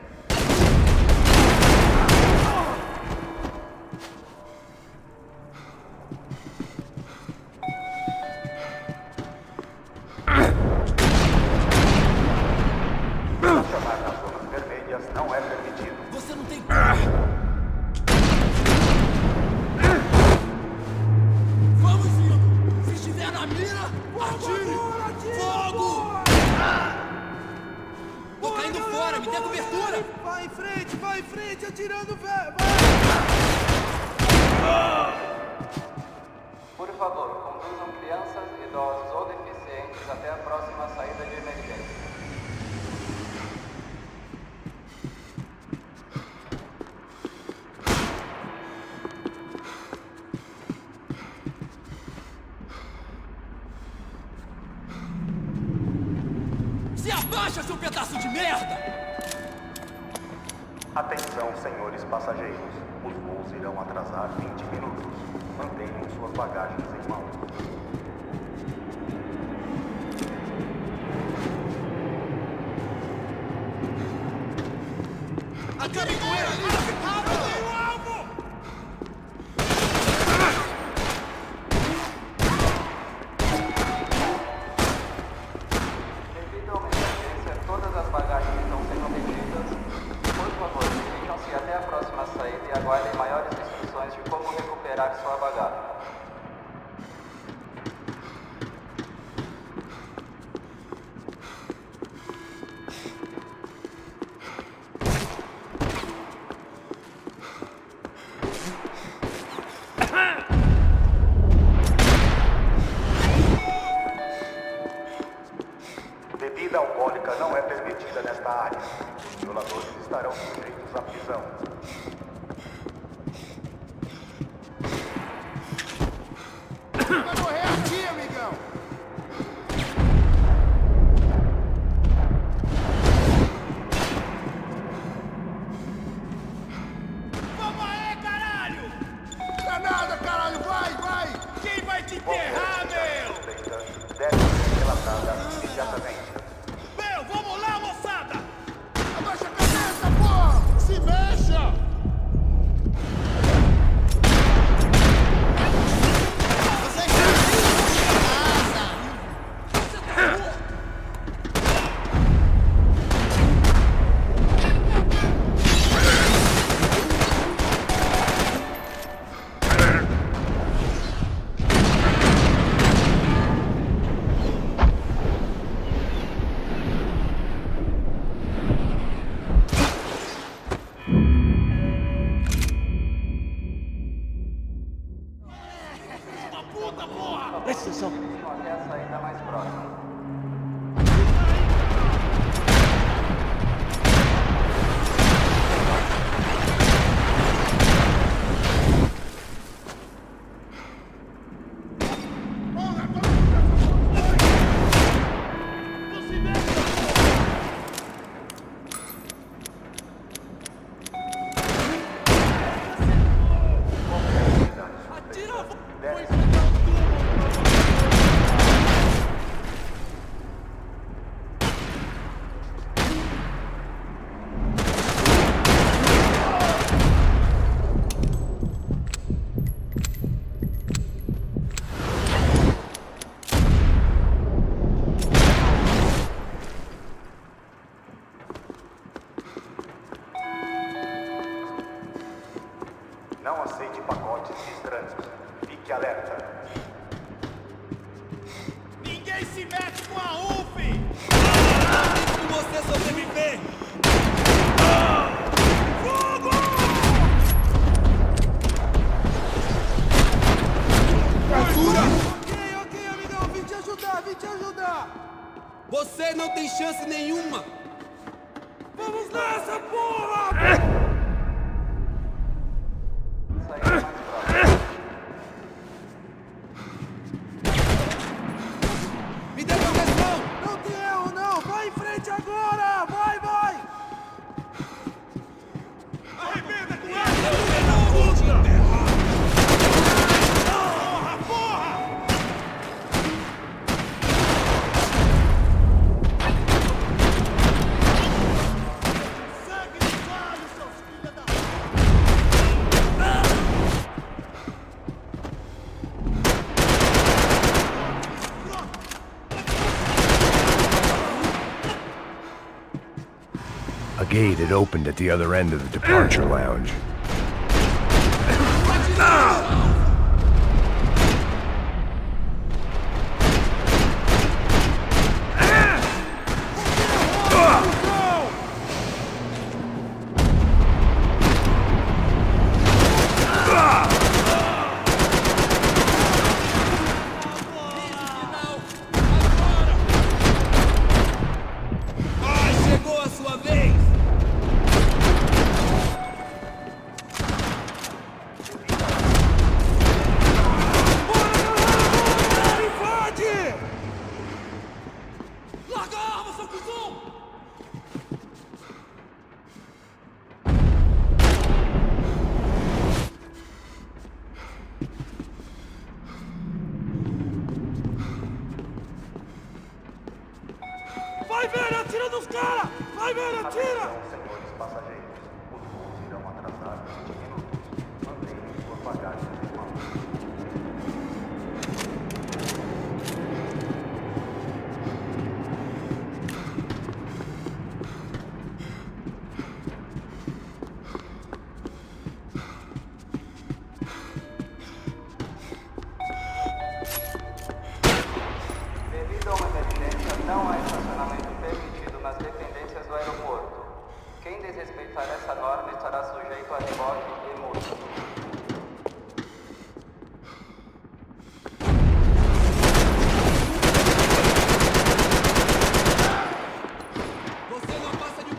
Estacionar nas zonas vermelhas não é permitido. Você não tem... Vamos indo! Se estiver na mira, atire! Fogo! Tô caindo fora, me dê cobertura! Vai em frente, atirando, velho! Por favor, conduzam crianças, idosos ou deficientes até a próxima saída de emergência. Se abaixa, seu pedaço de merda! Atenção, senhores passageiros. Os voos irão atrasar 20 minutos. Mantenham suas bagagens em mãos. Acabe com ele! Rápido! O alvo! área. Os violadores estarão sujeitos à prisão. Vai morrer aqui, amigão! Vamos aí, caralho! Granada, caralho! Vai, vai! Quem vai te enterrar, meu? Deve ser relatada imediatamente. Meu, vamos lá, moçada! Abaixa a cabeça, porra! Se mexa! Até a saída mais próxima. Não aceite pacotes estranhos. Fique alerta. Ninguém se mete com a UF! Se você sobreviver! Ok, amigão, vim te ajudar! Você não tem chance nenhuma! Vamos nessa, porra! Saída mais próxima. Me dê proteção! Não tem erro, não! Vai em frente agora! Vai, vai! Arrebenta com ela! Porra, porra! Sangue de vale, seus filhos da... A gate had opened at the other end of the departure lounge. Ai, chegou a sua vez! Larga a arma, seu cuzão! Vai, velho, atira nos caras! Vai, velho, atira! Atenção, senhores passageiros. Os voos irão atrasar 20 minutos. Mantenham suas bagagens em mãos. Devido a uma emergência, não há estacionamento permitido nas dependências do aeroporto. Quem desrespeitar essa norma estará sujeito a reboque e multa. Você não passa de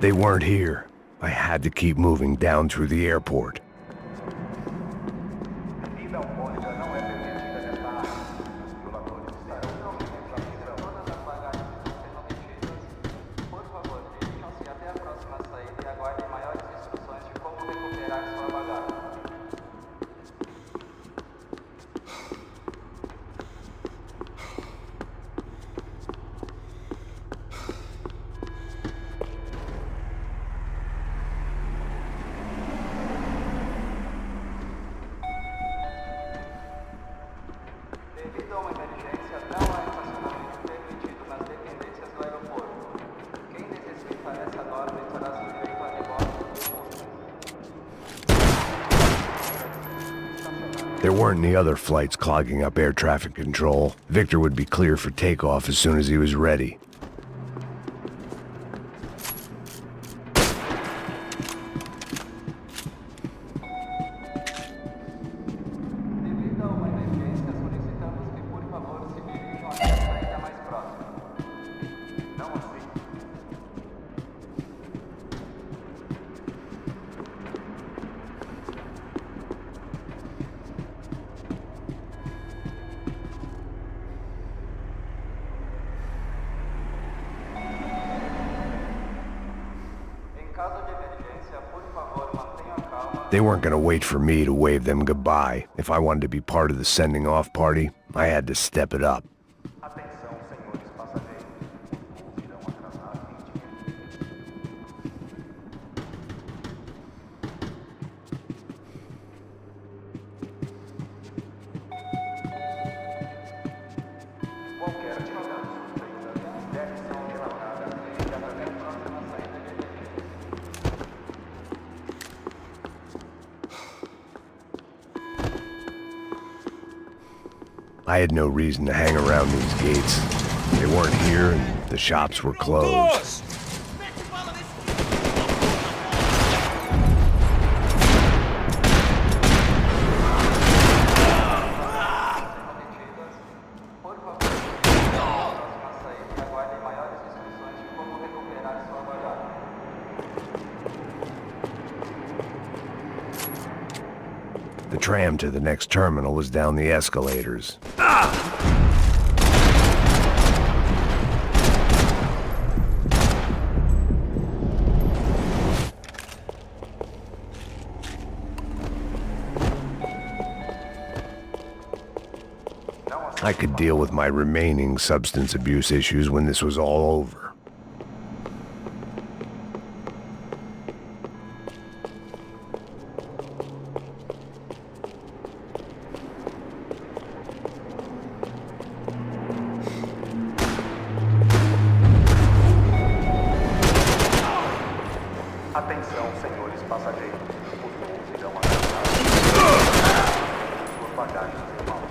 They weren't here. I had to keep moving down through the airport. Bebida alcoólica não é permitida nesta área. Os violadores estarão registrados. Todas as bagagens estão sendo retidas. Por favor, dirijam-se até a próxima saída e aguardem maiores instruções de como recuperar sua bagagem. Devido a uma emergência, não há estacionamento permitido nas dependências do aeroporto. Quem desrespeitar essa norma estará sujeito a rebote e multa. There weren't any other flights clogging up air traffic control. Victor would be clear for takeoff as soon as he was ready. Devido a uma emergência, solicitamos que, por favor, se dirijam até a saída mais próxima. Não assim. Em caso de emergência, por favor, mantenham a calma. They weren't gonna wait for me to wave them goodbye. If I wanted to be part of the sending off party, I had to step it up. Atenção, senhores passageiros. Os voos irão atrasar 20 minutos. Qualquer atividade suspeita deve ser relatada imediatamente. Próxima saída de emergência. I had no reason to hang around these gates. They weren't here and the shops were closed. Por favor, dirijam-se à próxima saída e aguardem maiores instruções de como recuperar sua bagagem. The tram to the next terminal was down the escalators. I could deal with my remaining substance abuse issues when this was all over. Atenção, senhores passageiros. Os voos irão atrasar. Suas bagagens em mãos.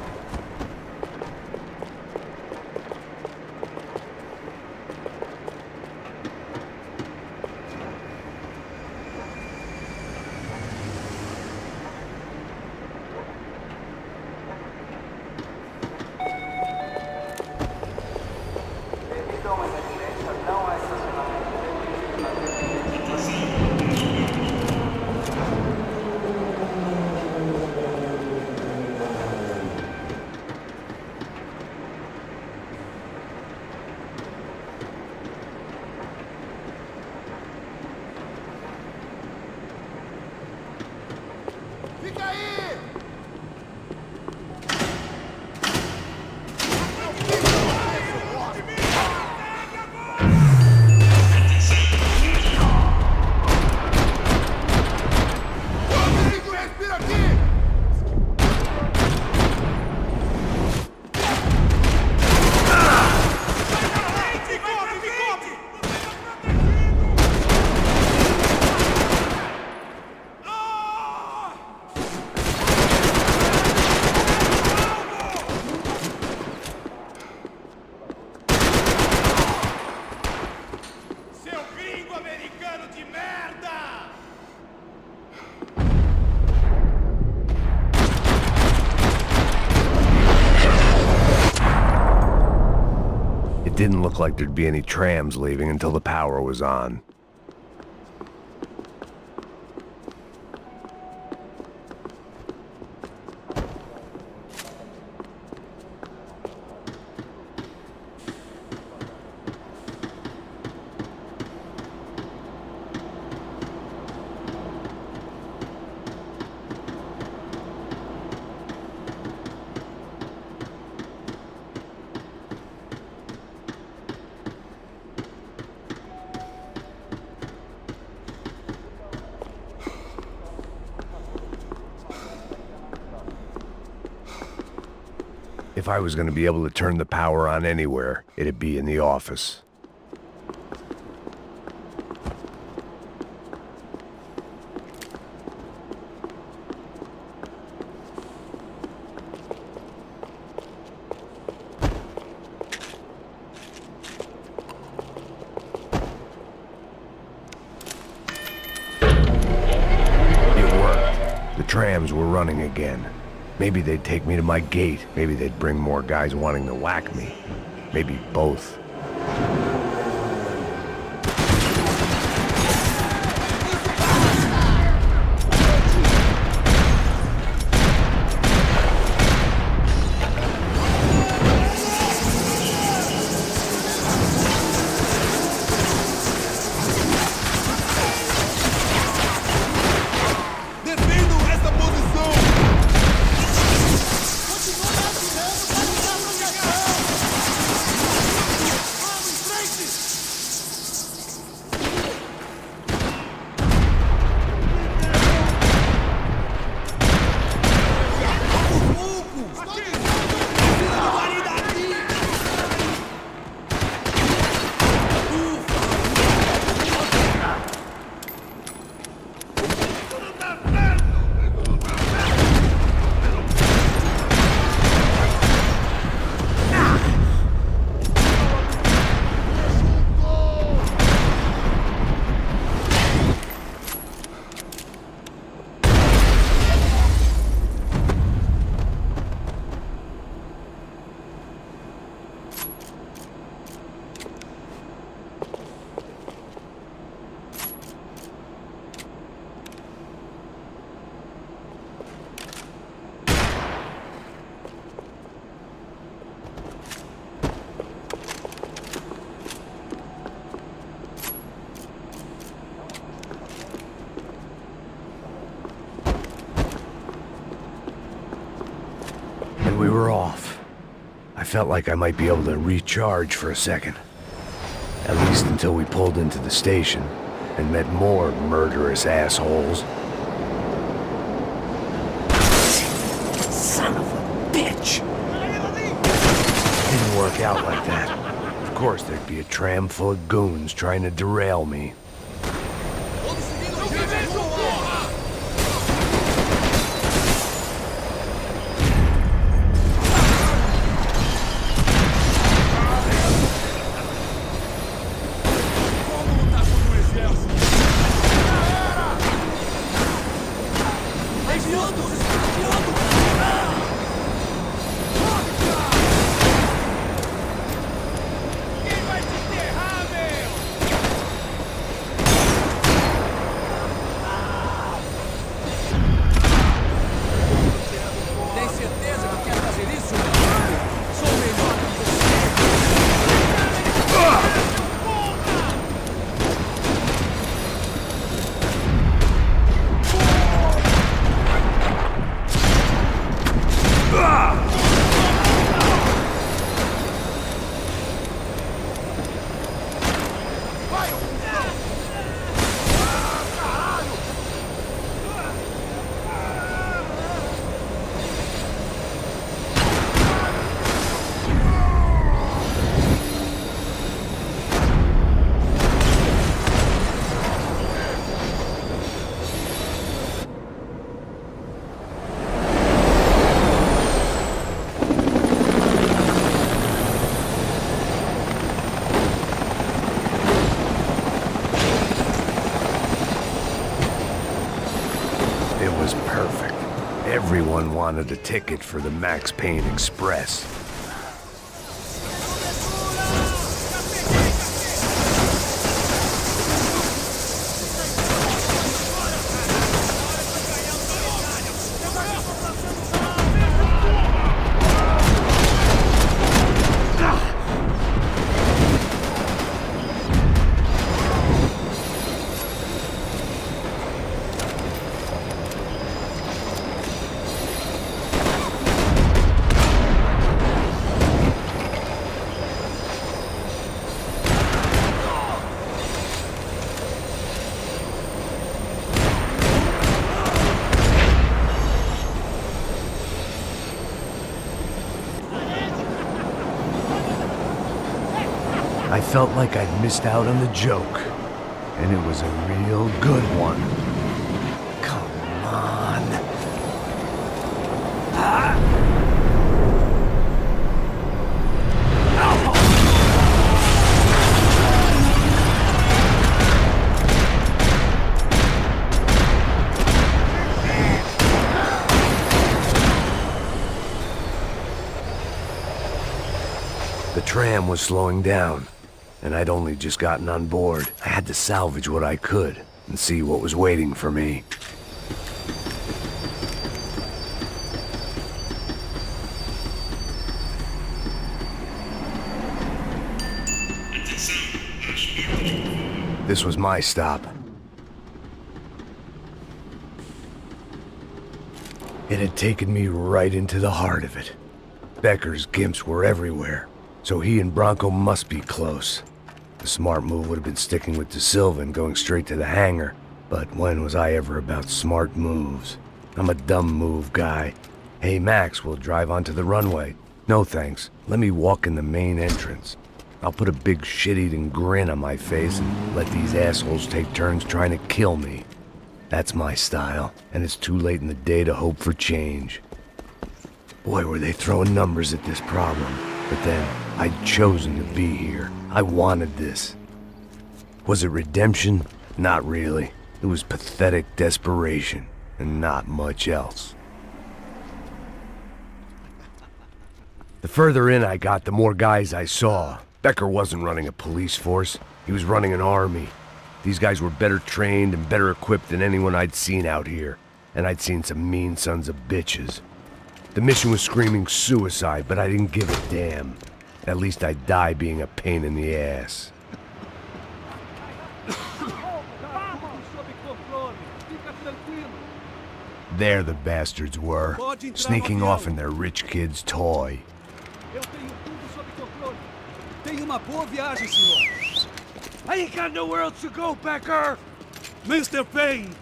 Devido a uma emergência, não há estacionamento permitido nas dependências. Fica aí! Rodrigo, respira aqui! Seu gringo americano de merda! It didn't look like there'd be any trams leaving until the power was on. If I was gonna be able to turn the power on anywhere, it'd be in the office. The trams were running again. Maybe they'd take me to my gate. Maybe they'd bring more guys wanting to whack me. Maybe both. And we were off. I felt like I might be able to recharge for a second. At least until we pulled into the station and met more murderous assholes. Son of a bitch! Didn't work out like that. Of course there'd be a tram full of goons trying to derail me. Everyone wanted a ticket for the Max Payne Express. I felt like I'd missed out on the joke. And it was a real good one. Come on. The tram was slowing down, and I'd only just gotten on board. I had to salvage what I could and see what was waiting for me. This was my stop. It had taken me right into the heart of it. Becker's gimps were everywhere, so he and Bronco must be close. The smart move would have been sticking with De Silva and going straight to the hangar, but when was I ever about smart moves? I'm a dumb move guy. Hey Max, we'll drive onto the runway. No thanks, let me walk in the main entrance. I'll put a big shit-eating grin on my face and let these assholes take turns trying to kill me. That's my style, and it's too late in the day to hope for change. Boy, were they throwing numbers at this problem. But then, I'd chosen to be here. I wanted this. Was it redemption? Not really. It was pathetic desperation, and not much else. The further in I got, the more guys I saw. Becker wasn't running a police force. He was running an army. These guys were better trained and better equipped than anyone I'd seen out here. And I'd seen some mean sons of bitches. The mission was screaming suicide, but I didn't give a damn. At least I'd die being a pain in the ass. There the bastards were, sneaking off in their rich kid's toy. Tenha uma boa viagem, senhor. I ain't got nowhere else to go, Becker! Mr. Payne,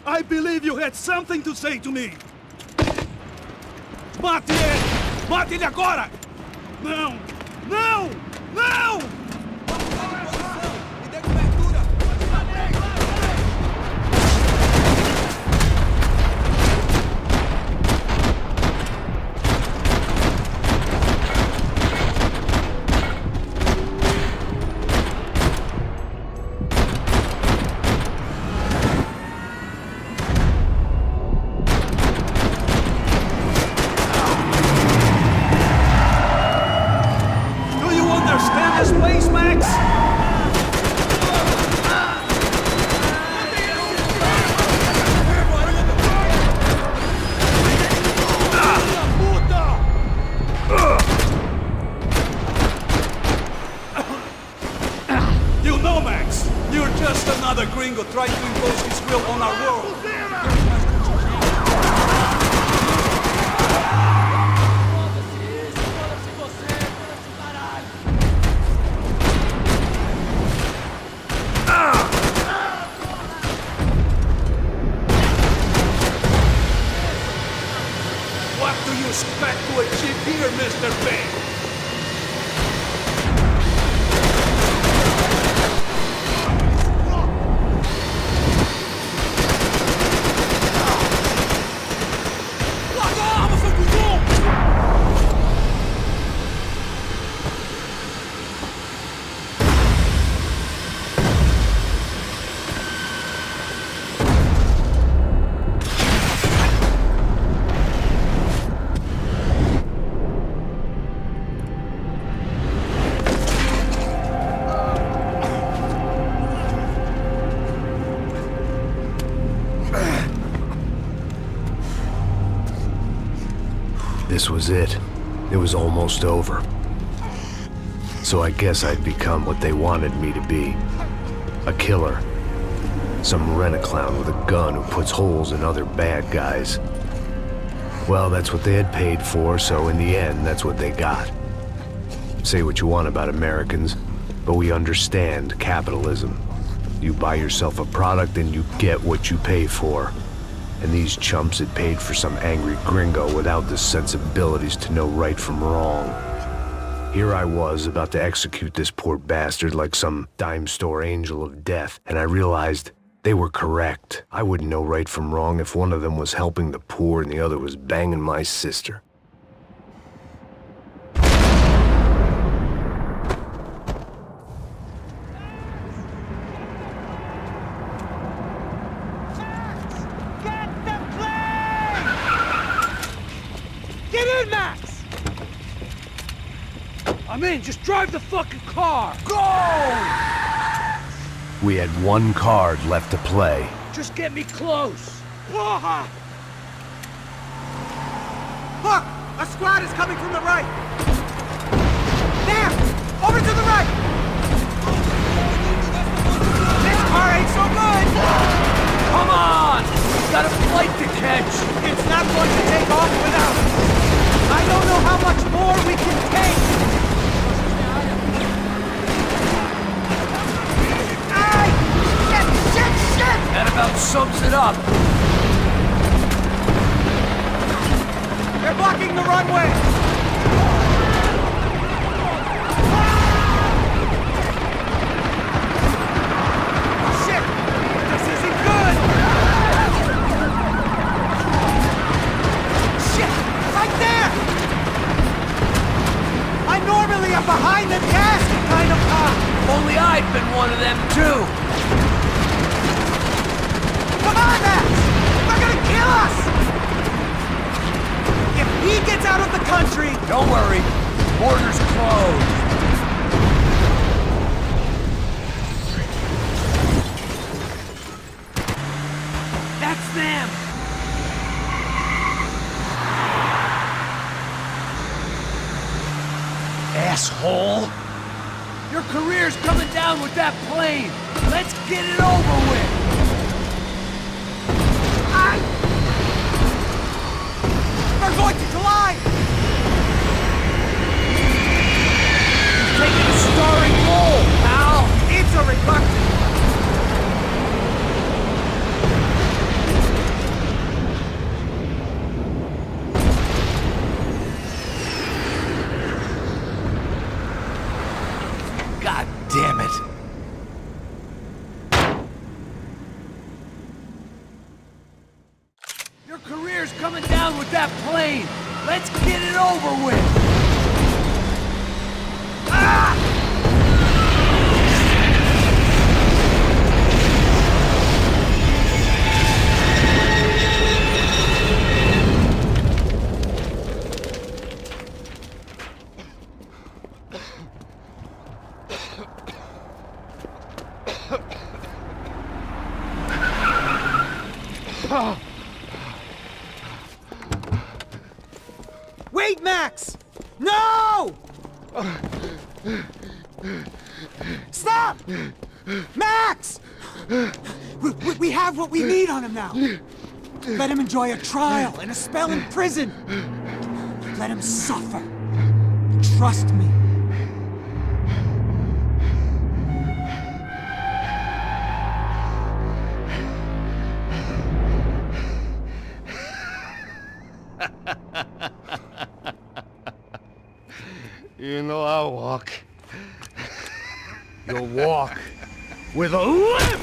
I believe you had something to say to me. Mate ele! Mate ele agora! Não! Não! Não! Me dê cobertura! Gringo tried to impose his will on our world. What do you expect to achieve here, Mr. Payne? This was it. It was almost over. So I guess I'd become what they wanted me to be. A killer. Some rent-a-clown with a gun who puts holes in other bad guys. Well, that's what they had paid for, so in the end, that's what they got. Say what you want about Americans, but we understand capitalism. You buy yourself a product and you get what you pay for. And these chumps had paid for some angry gringo without the sensibilities to know right from wrong. Here I was, about to execute this poor bastard like some dime store angel of death, and I realized they were correct. I wouldn't know right from wrong if one of them was helping the poor and the other was banging my sister. Get in, Max! I'm in, just drive the fucking car! Go! We had one card left to play. Just get me close. Look! A squad is coming from the right! There! Over to the right! This car ain't so good! Come on! Got a flight to catch! It's not going to take off without us! I don't know how much more we can take! Ay! Shit! That about sums it up. They're blocking the runway! Shit! This isn't good! Shit! Right there! I normally am behind the gasket kind of cop! Only I've been one of them too. Come on, Max! They're gonna kill us! If he gets out of the country... Don't worry, border's closed. That's them! Asshole! Your career's coming down with that plane! Let's get it over with! They're going to collide! Taking a starring role, pal! It's a reluctant. God damn it! Your career's coming down with that plane! Let's get it over with! Wait, Max! No! Stop! Max! We have what we need on him now. Let him enjoy a trial and a spell in prison. Let him suffer. Trust me. You know I'll walk. You'll walk with a limp!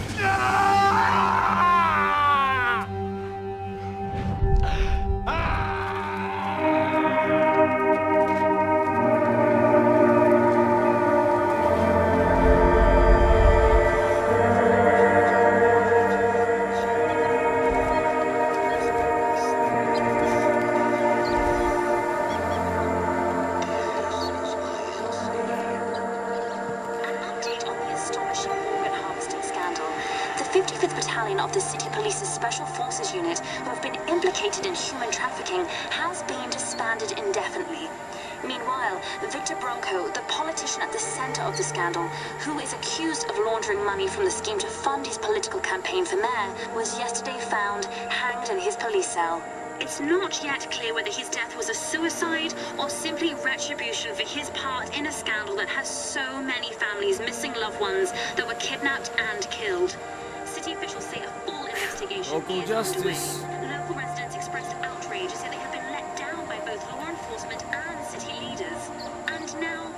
The 55th Battalion of the City Police's Special Forces Unit, who have been implicated in human trafficking, has been disbanded indefinitely. Meanwhile, Victor Bronco, the politician at the center of the scandal, who is accused of laundering money from the scheme to fund his political campaign for mayor, was yesterday found hanged in his police cell. It's not yet clear whether his death was a suicide or simply retribution for his part in a scandal that has so many families missing loved ones that were kidnapped and killed. City officials say a full investigation is underway. Local residents expressed outrage, say they have been let down by both law enforcement and city leaders. And now,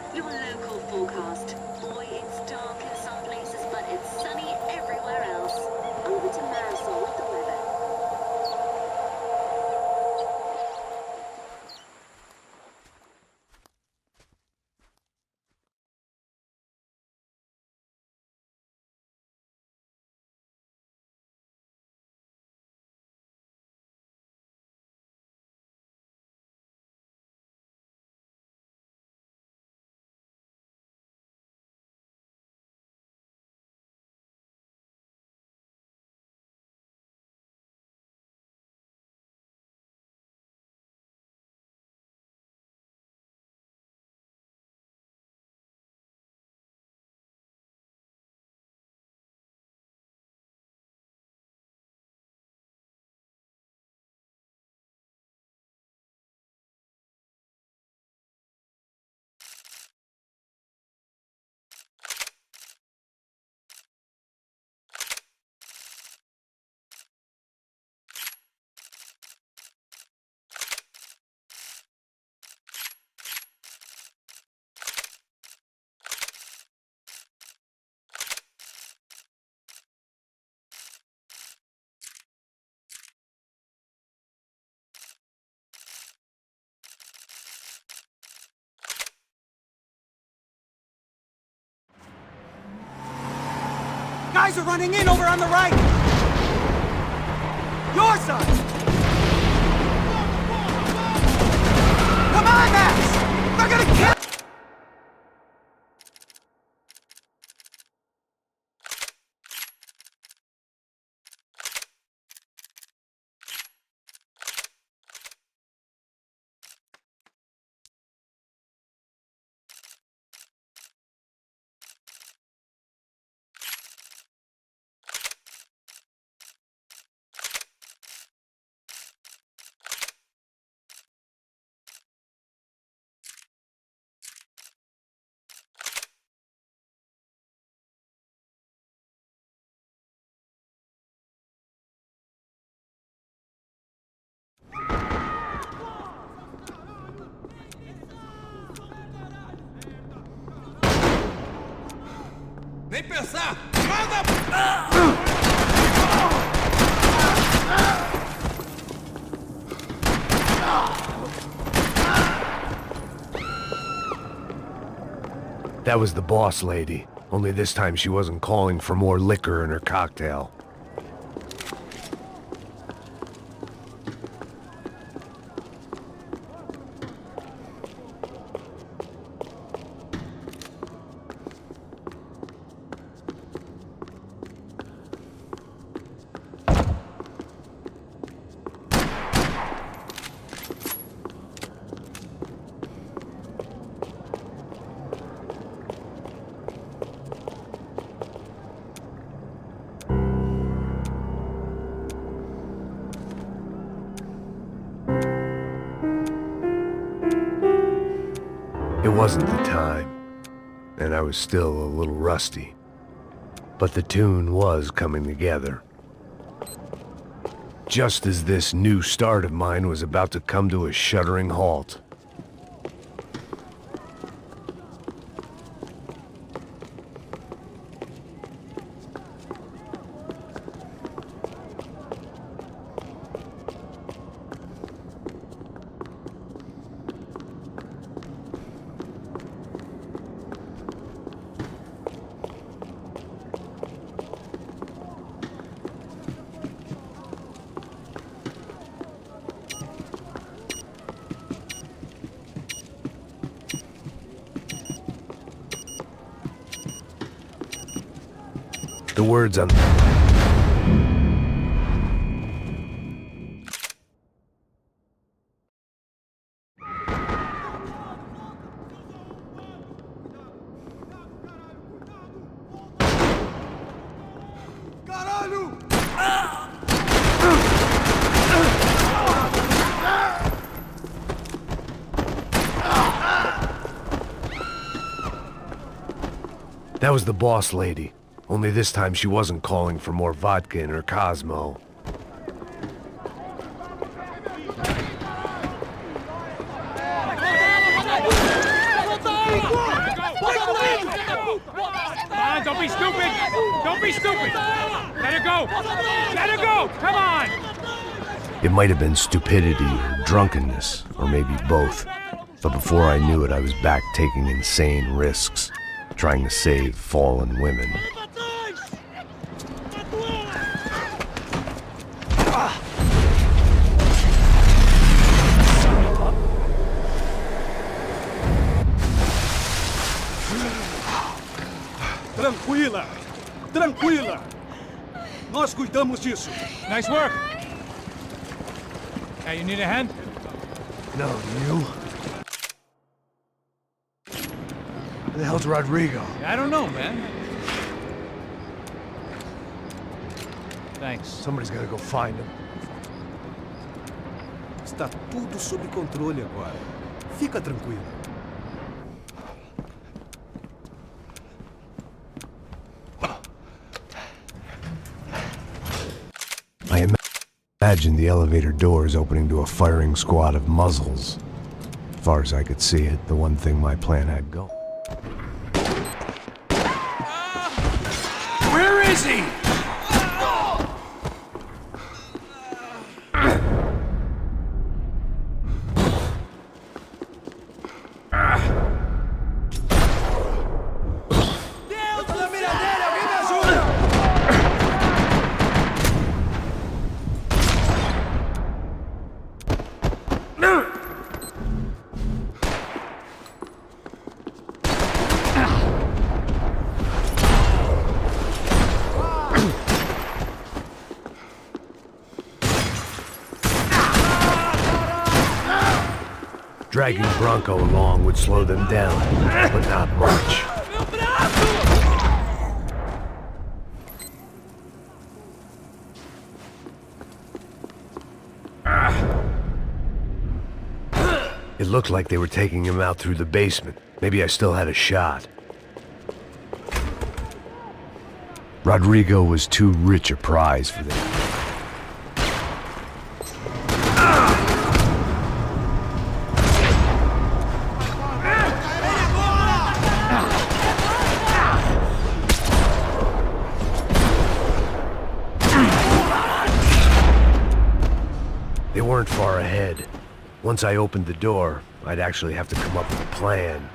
Guys are running in over on the right! Your side! Come on, Max! They're gonna kill— Nem pensar! Manda! That was the boss lady. Only this time she wasn't calling for more liquor in her cocktail. It wasn't the time, and I was still a little rusty. But the tune was coming together. Just as this new start of mine was about to come to a shuddering halt. The words on That was the boss lady. Only this time she wasn't calling for more vodka in her Cosmo. Come on, don't be stupid! Don't be stupid! Let her go! Let her go! Come on! It might have been stupidity or drunkenness, or maybe both. But before I knew it, I was back taking insane risks, trying to save fallen women. Tranquila! Tranquila! Nós cuidamos disso. Nice work! Hey, you need a hand? No, you? Where the hell's Rodrigo? I don't know, man. Thanks. Somebody's gotta go find him. Está tudo sob controle agora. Fica tranquilo. I imagined the elevator doors opening to a firing squad of muzzles. As far as I could see it, the one thing my plan had going. Where is he? dragging Bronco along would slow them down, but not much. It looked like they were taking him out through the basement. Maybe I still had a shot. Rodrigo was too rich a prize for them. They weren't far ahead. Once I opened the door, I'd actually have to come up with a plan.